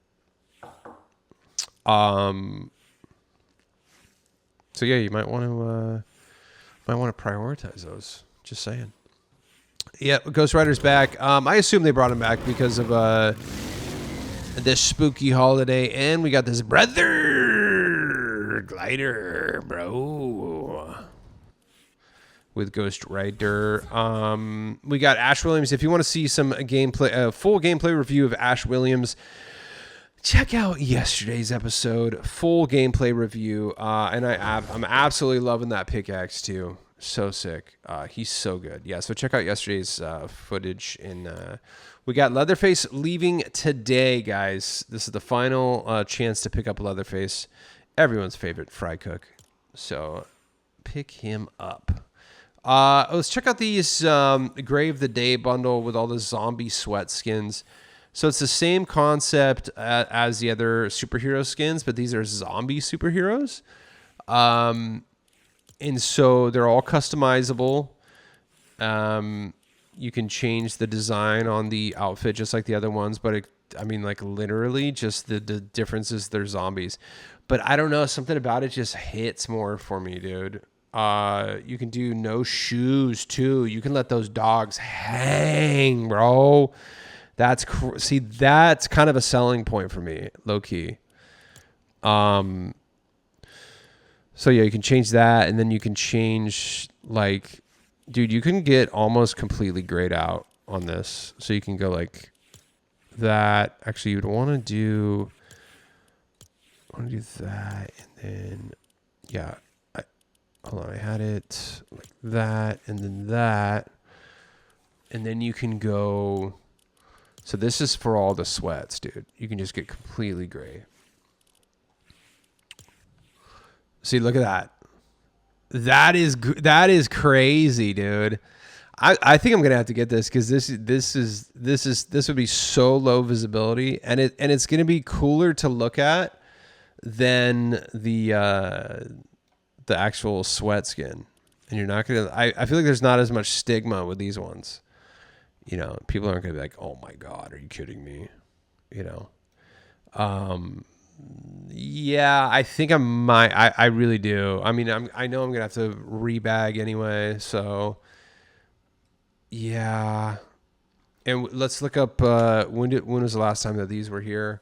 So yeah, you might want to prioritize those. Just saying. Yeah, Ghost Rider's back. I assume they brought him back because of this spooky holiday, and we got this brother glider, bro. with Ghost Rider. We got Ash Williams. If you want to see some gameplay, full gameplay review of Ash Williams, check out yesterday's episode, full gameplay review. And I'm absolutely loving that pickaxe too. So sick. He's so good. Yeah. So check out yesterday's footage. We got Leatherface leaving today, guys. This is the final chance to pick up Leatherface, everyone's favorite fry cook. So pick him up. Let's check out these Grave the Day bundle with all the zombie sweat skins. So it's the same concept as the other superhero skins, but these are zombie superheroes. And so they're all customizable. You can change the design on the outfit just like the other ones, but like literally just the difference is they're zombies. But I don't know, something about it just hits more for me, dude. You can do no shoes too. You can let those dogs hang, bro. That's kind of a selling point for me, low key. So yeah, you can change that, and then you can change like, dude, you can get almost completely grayed out on this. So you can go like that. Actually, you'd want to do that, and then yeah. Hold on, I had it like that, and then that, and then you can go. So this is for all the sweats, dude. You can just get completely gray. See, look at that. That is crazy, dude. I think I'm gonna have to get this because this would be so low visibility, and it's gonna be cooler to look at than the actual sweat skin. And you're not gonna. I feel like there's not as much stigma with these ones. You know, people aren't gonna be like, "Oh my God, are you kidding me?" You know. Yeah, I think I might. I really do. I mean, I know I'm gonna have to rebag anyway. So, yeah. And let's look up when was the last time that these were here?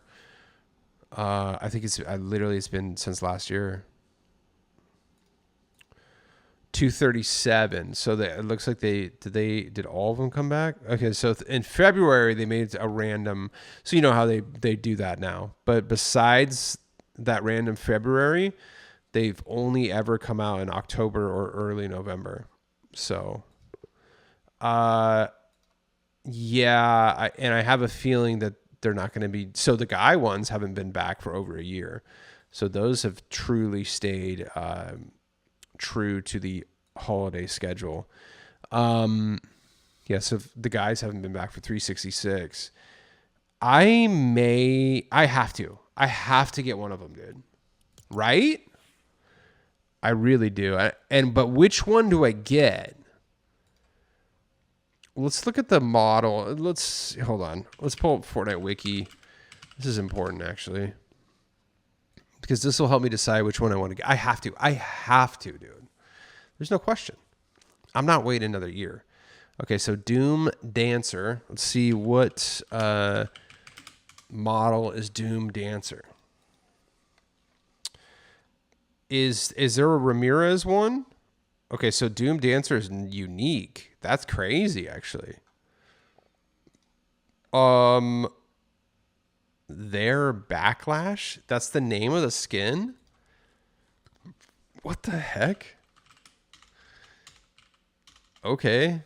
I think it's been since last year. 237. So it looks like did all of them come back? Okay, so in February they made a random. So you know how they do that now. But besides that random February, they've only ever come out in October or early November. So, yeah, I have a feeling that they're not going to be. So the guy ones haven't been back for over a year. So those have truly stayed true to the holiday schedule. So the guys haven't been back for 366. I have to get one of them, dude. Right? I really do. But which one do I get? Let's look at the model. Hold on. Let's pull up Fortnite Wiki. This is important, actually, because this will help me decide which one I want to get. I have to, dude. There's no question. I'm not waiting another year. Okay, so Doom Dancer. Let's see what model is Doom Dancer. Is there a Ramirez one? Okay, so Doom Dancer is unique. That's crazy, actually. Their Backlash. That's the name of the skin. What the heck? Okay.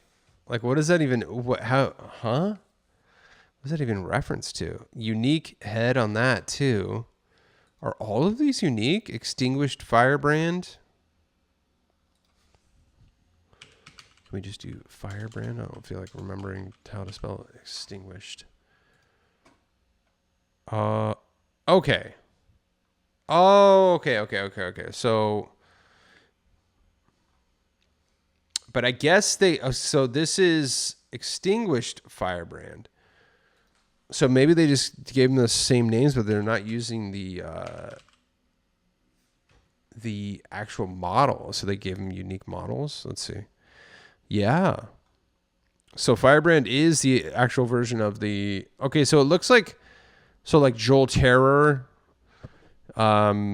Like, what does that even, what does that even reference to? Unique head on that too. Are all of these unique? Extinguished Firebrand. Can we just do Firebrand? I don't feel like remembering how to spell extinguished. Okay. Oh, okay. So, but I guess so this is Extinguished Firebrand. So maybe they just gave them the same names, but they're not using the actual model. So they gave them unique models. Let's see. Yeah. So Firebrand is the actual version of the, okay. So it looks like, so like Joel Terror. Yeah,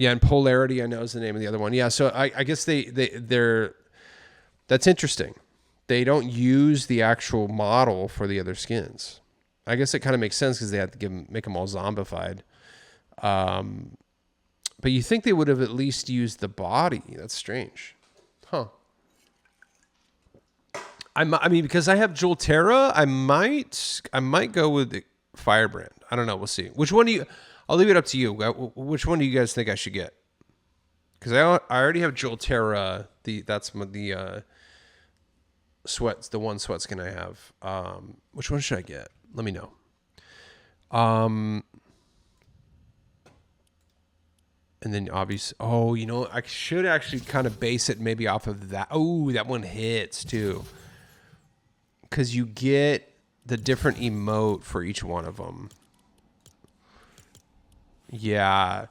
Yeah, and Polarity I know is the name of the other one. Yeah, so I guess they're that's interesting. They don't use the actual model for the other skins. I guess it kind of makes sense because they had to make them all zombified. But you think they would have at least used the body? That's strange, huh? I mean, because I have Jolterra, I might go with the Firebrand. I don't know. We'll see. Which one do you? I'll leave it up to you. Which one do you guys think I should get? Because I already have Jolterra. That's the sweats. The one sweat skin I have. Which one should I get? Let me know. And then obviously, oh, you know, I should actually kind of base it maybe off of that. Oh, that one hits too. Because you get the different emote for each one of them. Yeah.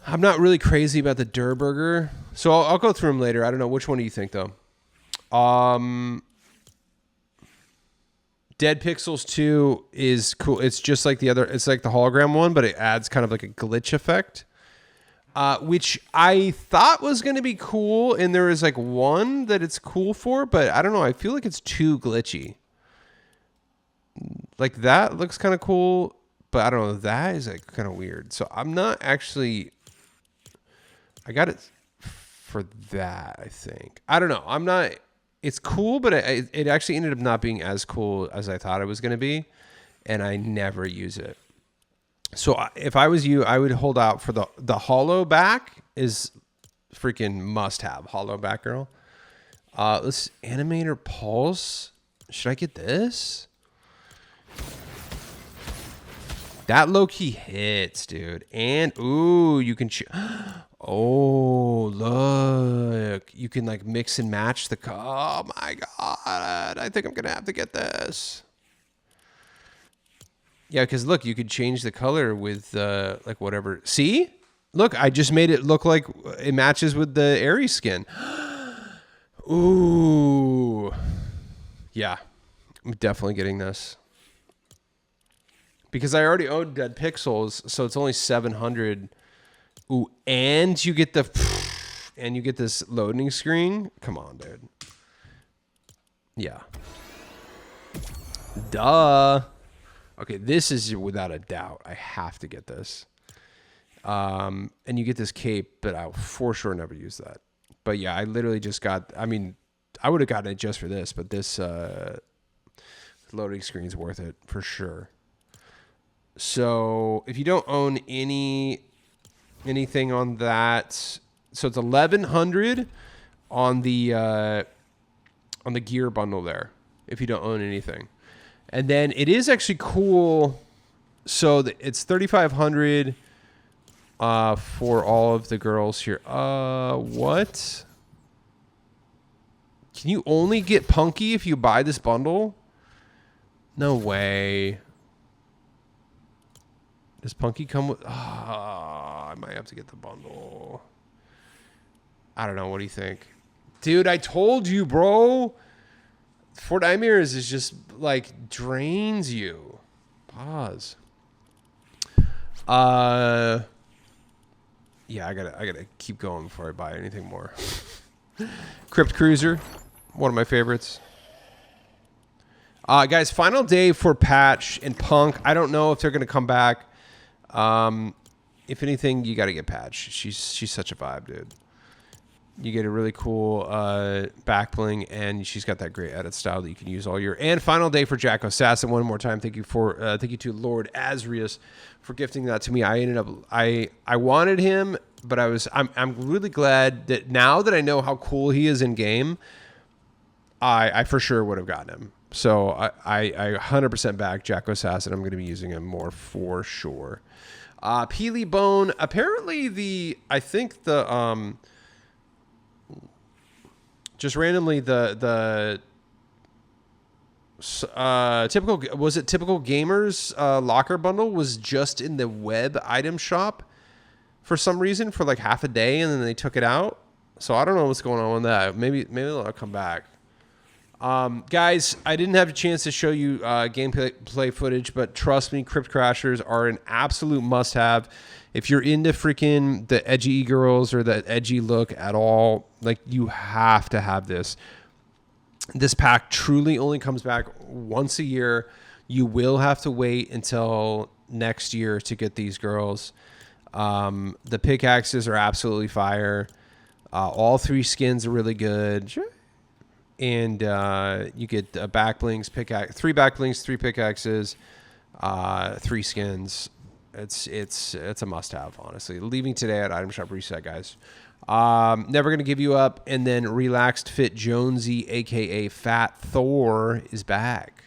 I'm not really crazy about the Durr Burger. So I'll go through them later. I don't know. Which one do you think, though? Dead Pixels 2 is cool. It's just like the other. It's like the hologram one, but it adds kind of like a glitch effect. Which I thought was going to be cool, and there is like one that it's cool for, but I don't know. I feel like it's too glitchy. Like that looks kind of cool, but I don't know. That is like kind of weird. So I'm not actually. I got it for that, I think. I don't know. I'm not. It's cool, but it actually ended up not being as cool as I thought it was going to be, and I never use it. So if I was you, I would hold out for the hollow back is freaking must have. Hollow back girl. Let's Animator Pulse. Should I get this? That low key hits, dude. And ooh, you can. Oh, look. You can like mix and match the. Oh my god! I think I'm gonna have to get this. Yeah, because look, you could change the color with like whatever. See? Look, I just made it look like it matches with the Ares skin. Ooh. Yeah, I'm definitely getting this. Because I already own Dead Pixels, so it's only 700. Ooh, and you get this loading screen. Come on, dude. Yeah. Duh. Okay, this is without a doubt. I have to get this. And you get this cape, but I'll for sure never use that. But yeah, I literally just got, I mean, I would have gotten it just for this, but this loading screen is worth it for sure. So if you don't own anything on that, so it's 1,100 on the gear bundle there. If you don't own anything. And then it is actually cool. So it's 3,500 for all of the girls here. What? Can you only get Punky if you buy this bundle? No way. Does Punky come with? I might have to get the bundle. I don't know. What do you think? Dude, I told you, bro. FORTNITEMARES is just like drains you. Pause. Yeah, I gotta keep going before I buy anything more. Crypt Cruiser, one of my favorites. Guys, final day for Patch and Punk. I don't know if they're gonna come back. If anything, you gotta get Patch. She's such a vibe, dude. You get a really cool back bling, and she's got that great edit style that you can use all year. And final day for Jack Assassin. One more time, thank you to Lord Asrius for gifting that to me. I wanted him, but I'm really glad that now that I know how cool he is in game, I for sure would have gotten him. So I 100% back Jack Assassin. I'm going to be using him more for sure. Peely Bone. Apparently I think the just randomly the typical gamers locker bundle was just in the web item shop for some reason for like half a day, and then they took it out. So I don't know what's going on with that. Maybe they'll come back. Guys, I didn't have a chance to show you gameplay footage, but trust me, Crypt Crashers are an absolute must-have. If you're into freaking the edgy girls or the edgy look at all, like, you have to have this. This pack truly only comes back once a year. You will have to wait until next year to get these girls. The pickaxes are absolutely fire. All 3 skins are really good. And you get back blings, 3 back blings, 3 pickaxes, 3 skins. It's a must-have, honestly. Leaving today at Item Shop Reset, guys. Never Gonna Give You Up, and then Relaxed Fit Jonesy, aka Fat Thor, is back.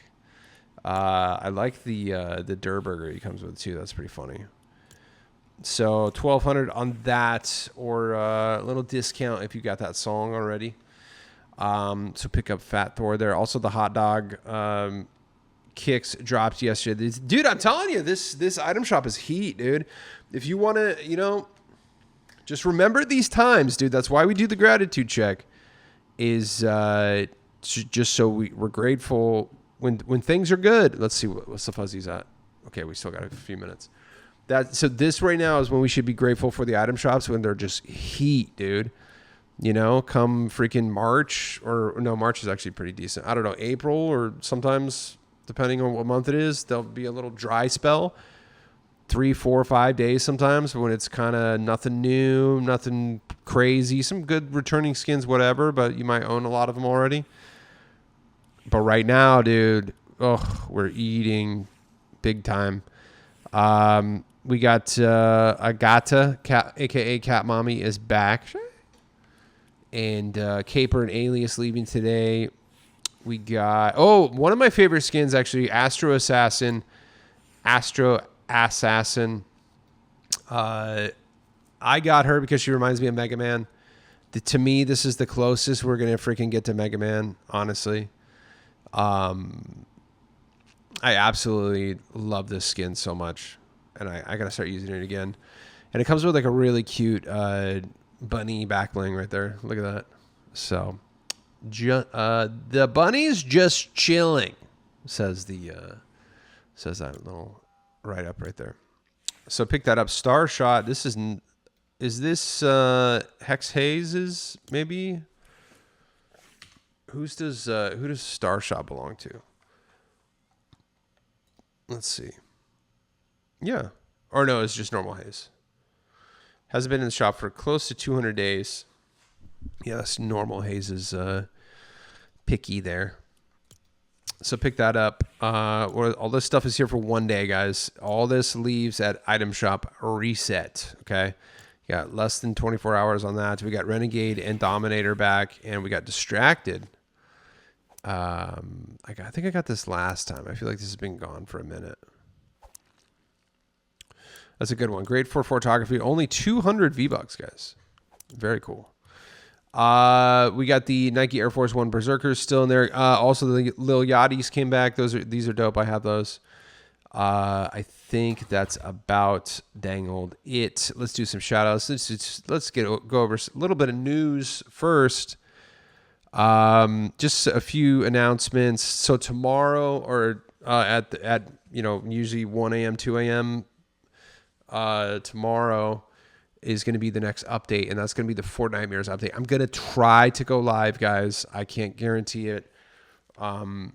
I like the Durr Burger he comes with too. That's pretty funny. So 1,200 on that, or a little discount if you got that song already. So pick up Fat Thor there. Also the hot dog kicks dropped yesterday. Dude, I'm telling you, this item shop is heat, dude. If you want to, just remember these times, dude. That's why we do the gratitude check, is just so we're grateful when things are good. Let's see what's the fuzzies at. Okay, we still got a few minutes. So this right now is when we should be grateful for the item shops, when they're just heat, dude. Come freaking March, or no, March is actually pretty decent. I don't know, April, or sometimes depending on what month it is, there'll be a little dry spell, 3, 4, 5 days sometimes, when it's kind of nothing new, nothing crazy, some good returning skins, whatever, but you might own a lot of them already. But right now, dude, we're eating big time. We got Agata, aka Cat Mommy, is back. And Caper and Alias leaving today. We got one of my favorite skins, actually, Astro Assassin. I got her because she reminds me of Mega Man. To me, this is the closest we're gonna freaking get to Mega Man, honestly. I absolutely love this skin so much, and I gotta start using it again. And it comes with like a really cute bunny back bling right there. Look at that. So the bunny's just chilling, says that little write up right there. So pick that up. Star Shot. This is this Hex Hayes maybe? Who does Star Shot belong to? Let's see. Yeah. Or no, it's just normal Hayes. Hasn't been in the shop for close to 200 days. Yeah, that's normal Hayes' picky there. So pick that up. All this stuff is here for 1 day, guys. All this leaves at Item Shop Reset, okay? You got less than 24 hours on that. We got Renegade and Dominator back, and we got Distracted. I think I got this last time. I feel like this has been gone for a minute. That's a good one. Great for photography. Only 200 V-Bucks, guys. Very cool. We got the Nike Air Force One Berserkers still in there. Also, the Lil Yachty's came back. These are dope. I have those. I think that's about dangled it. Let's do some shout outs. Let's go over a little bit of news first. Just a few announcements. So tomorrow, or at usually 1 a.m., 2 a.m. Tomorrow is going to be the next update, and that's going to be the FORTNITEMARES update. I'm going to try to go live, guys. I can't guarantee it. My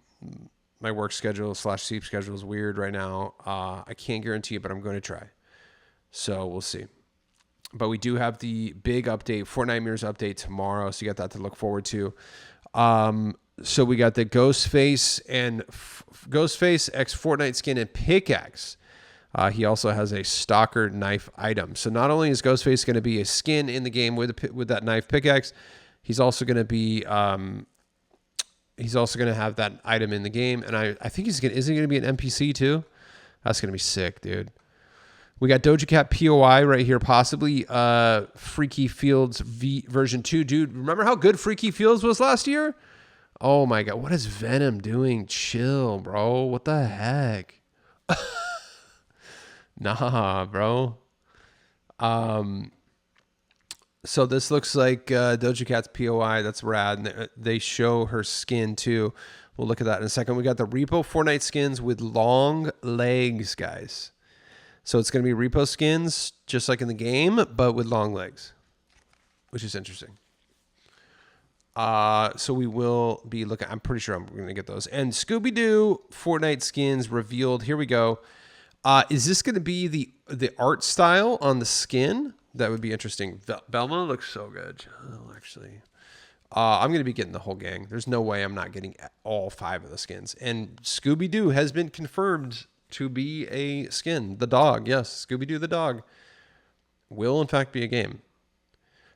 work schedule / sleep schedule is weird right now. I can't guarantee it, but I'm going to try. So we'll see. But we do have the big update, FORTNITEMARES update tomorrow, so you got that to look forward to. So we got the Ghostface X Fortnite skin and pickaxe. He also has a stalker knife item. So not only is Ghostface going to be a skin in the game with that knife pickaxe, he's also going to be have that item in the game. And I think isn't he going to be an NPC too? That's going to be sick, dude. We got Doja Cat POI right here, possibly Freaky Fields version 2. Dude, remember how good Freaky Fields was last year? Oh my God, what is Venom doing? Chill, bro. What the heck? Nah, bro. So this looks like Doja Cat's POI. That's rad. And they show her skin too. We'll look at that in a second. We got the Repo Fortnite skins with long legs, guys. So it's going to be Repo skins, just like in the game, but with long legs, which is interesting. So we will be looking. I'm pretty sure I'm going to get those. And Scooby-Doo Fortnite skins revealed. Here we go. Is this going to be the art style on the skin? That would be interesting. Velma looks so good. Oh, actually, I'm going to be getting the whole gang. There's no way I'm not getting all 5 of the skins. And Scooby-Doo has been confirmed to be a skin. The dog, yes, Scooby-Doo the dog will in fact be a game.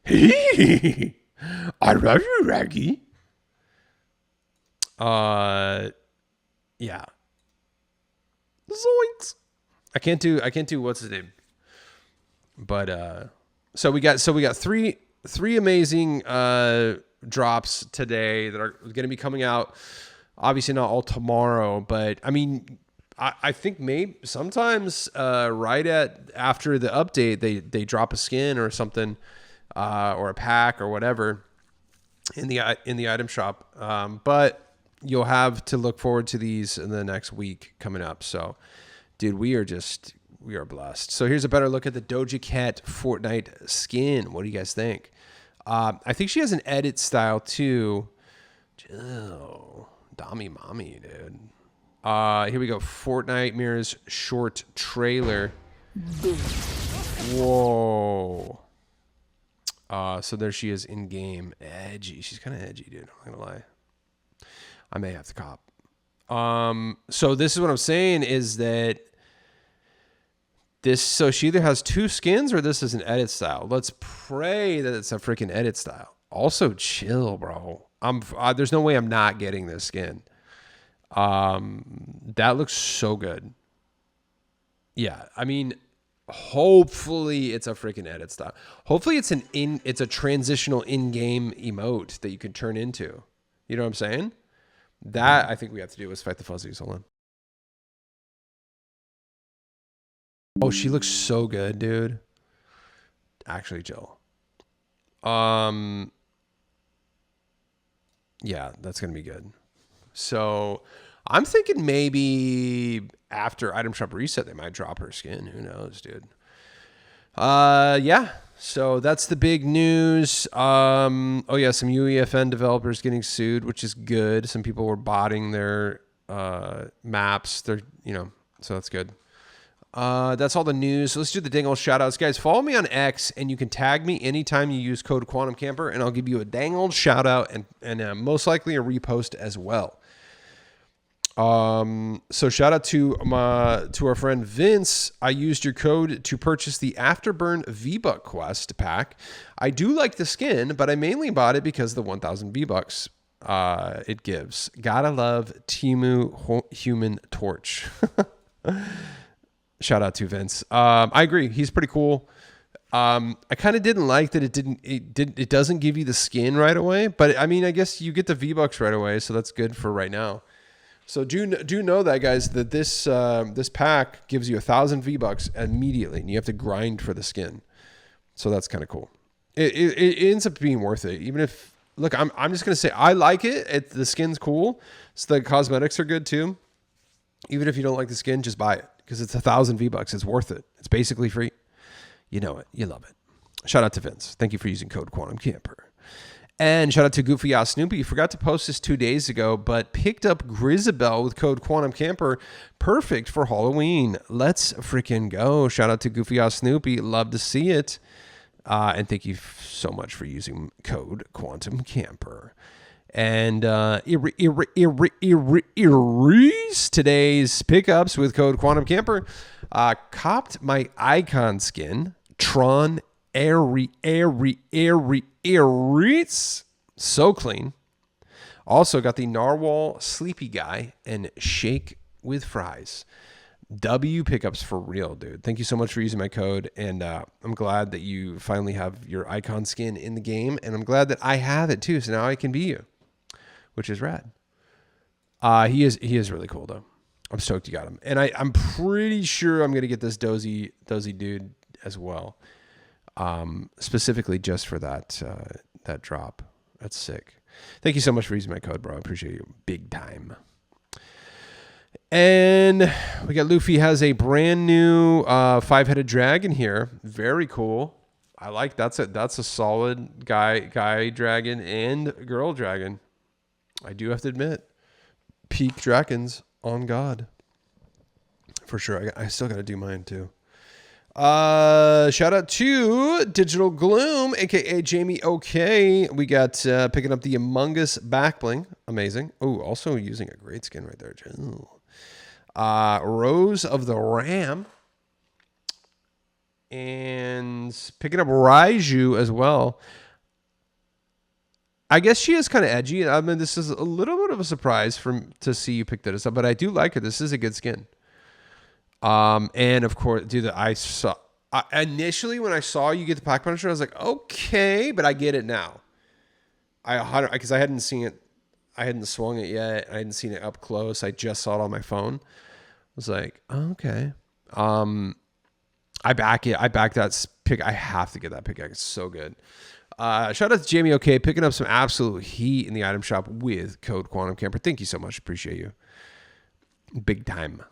I love you, Raggy. Yeah. Zoinks. I can't do what's his name. But so we got three amazing drops today that are going to be coming out. Obviously not all tomorrow, but I mean, I think maybe sometimes right after the update they drop a skin or something or a pack or whatever in the item shop. But you'll have to look forward to these in the next week coming up. So, dude, we are blessed. So here's a better look at the Doja Cat Fortnite skin. What do you guys think? I think she has an edit style too. Oh, Dommy Mommy, dude. Here we go. FORTNITEMARES short trailer. Whoa. So there she is in game. Edgy. She's kind of edgy, dude. I'm not gonna lie. I may have to cop. So this is what I'm saying is that so she either has 2 skins or this is an edit style. Let's pray that it's a freaking edit style. Also, chill, bro. There's no way I'm not getting this skin. That looks so good. Yeah, I mean, hopefully it's a freaking edit style. Hopefully it's it's a transitional in-game emote that you can turn into. You know what I'm saying? That I think we have to do is fight the fuzzies. Hold on. Oh, she looks so good, dude. Actually, Jill. Yeah, that's gonna be good. So I'm thinking maybe after item shop reset, they might drop her skin. Who knows, dude? Yeah. So that's the big news. Oh yeah, some UEFN developers getting sued, which is good. Some people were botting their maps. So that's good. That's all the news. So let's do the dang old shout outs. Guys, follow me on X and you can tag me anytime you use code QuantumCamper and I'll give you a dang old shout out and most likely a repost as well. So shout out to our friend Vince. I used your code to purchase the Afterburn V-Buck Quest pack. I do like the skin, but I mainly bought it because of the 1,000 V-Bucks it gives. Gotta love Temu Human Torch. Shout out to Vince. I agree. He's pretty cool. I kind of didn't like that it doesn't give you the skin right away, but I mean, I guess you get the V-Bucks right away, so that's good for right now. So do know that, guys, that this pack gives you 1,000 V-Bucks immediately, and you have to grind for the skin. So that's kind of cool. It ends up being worth it, even if look. I'm just gonna say I like it. The skin's cool. So the cosmetics are good too. Even if you don't like the skin, just buy it because it's 1,000 V-Bucks. It's worth it. It's basically free. You know it. You love it. Shout out to Vince. Thank you for using code QuantumCamper. And shout out to Goofy Ass Snoopy. You forgot to post this 2 days ago, but picked up Grisabelle with code QuantumCamper. Perfect for Halloween. Let's freaking go. Shout out to Goofy Ass Snoopy. Love to see it. And thank you so much for using code QuantumCamper. And today's pickups with code QuantumCamper. Copped my icon skin, Tron so clean. Also got the Narwhal Sleepy Guy and Shake with Fries. W pickups for real, dude. Thank you so much for using my code, and I'm glad that you finally have your icon skin in the game, and I'm glad that I have it too, so now I can be you, which is rad. He is really cool though. I'm stoked you got him, and I'm pretty sure I'm gonna get this dozy dude as well. specifically just for that that drop. That's sick. Thank you so much for using my code, bro. I appreciate you big time. And we got Luffy has a brand new 5-headed dragon here. Very cool. I like that's a solid guy dragon and girl dragon. I do have to admit, peak dragons on God. For sure. I still got to do mine too. Shout out to Digital Gloom, aka Jamie OK. We got picking up the Among Us back bling. Amazing. Oh, also using a great skin right there. Ooh. Rose of the Ram. And picking up Raiju as well. I guess she is kind of edgy. I mean, this is a little bit of a surprise to see you pick this up, but I do like her. This is a good skin. And of course, dude, initially when I saw you get the pack puncher, I was like, okay, but I get it now. Because I hadn't seen it. I hadn't swung it yet. I hadn't seen it up close. I just saw it on my phone. I was like, okay. I back it. I back that pick. I have to get that pickaxe. It's so good. Shout out to Jamie OK, picking up some absolute heat in the item shop with code Quantum Camper. Thank you so much. Appreciate you. Big time.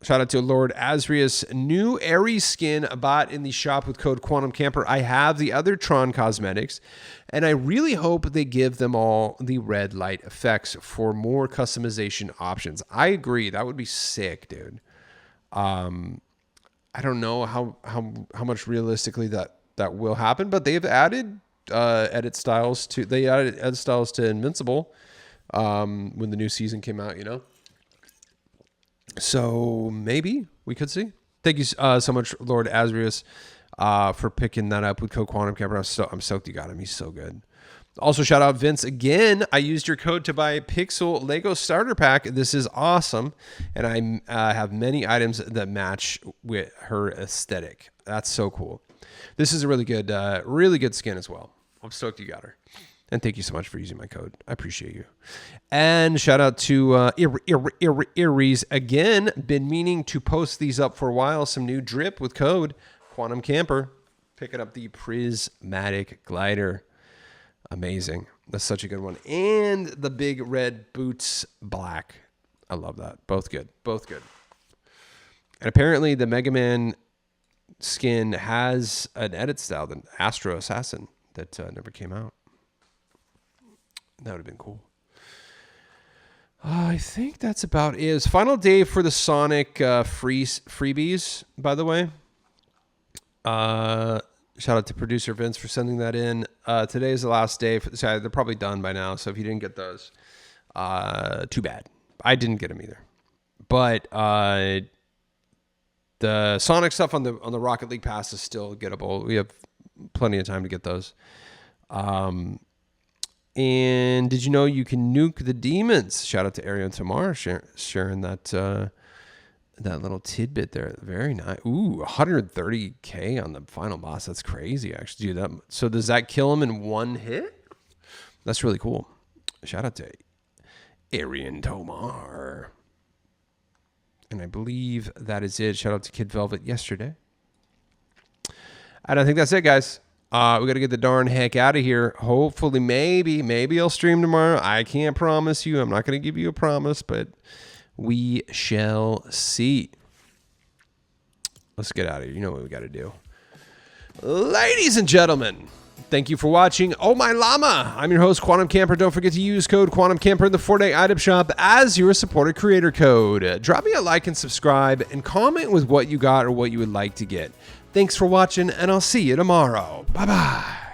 Shout out to Lord Asrius. New Aries skin bought in the shop with code Quantum Camper. I have the other Tron cosmetics, and I really hope they give them all the red light effects for more customization options. I agree. That would be sick, dude. I don't know how much realistically that will happen, but they've added edit styles to Invincible when the new season came out, you know. So maybe we could see. Thank you so much, Lord Asrius, for picking that up with code Quantum Camper. I'm stoked you got him. He's so good. Also, shout out Vince again. I used your code to buy a Pixel Lego starter pack. This is awesome, and I have many items that match with her aesthetic. That's so cool. This is a really good skin as well. I'm stoked you got her. And thank you so much for using my code. I appreciate you. And shout out to Iris again. Been meaning to post these up for a while. Some new drip with code Quantum Camper. Picking up the Prismatic Glider. Amazing. That's such a good one. And the big red boots black. I love that. Both good. Both good. And apparently the Mega Man skin has an edit style, the Astro Assassin, that never came out. That would have been cool. I think that's about it. It's final day for the Sonic freebies, by the way. Shout out to producer Vince for sending that in. Today is the last day. They're probably done by now, so if you didn't get those, too bad. I didn't get them either. But the Sonic stuff on the Rocket League Pass is still gettable. We have plenty of time to get those. And did you know you can nuke the demons? Shout out to Ariel Tamar sharing that little tidbit there. Very nice. Ooh, 130K on the final boss. That's crazy, actually. Dude, so does that kill him in one hit? That's really cool. Shout out to Arian Tomar. And I believe that is it. Shout out to Kid Velvet yesterday. And I think that's it, guys. We got to get the darn heck out of here. Hopefully, maybe I'll stream tomorrow. I can't promise you. I'm not going to give you a promise, but we shall see. Let's get out of here. You know what we got to do. Ladies and gentlemen, thank you for watching Oh My Llama. I'm your host, Quantum Camper. Don't forget to use code Quantum Camper in the Fortnite item shop as your supported creator code. Drop me a like and subscribe and comment with what you got or what you would like to get. Thanks for watching, and I'll see you tomorrow. Bye-bye.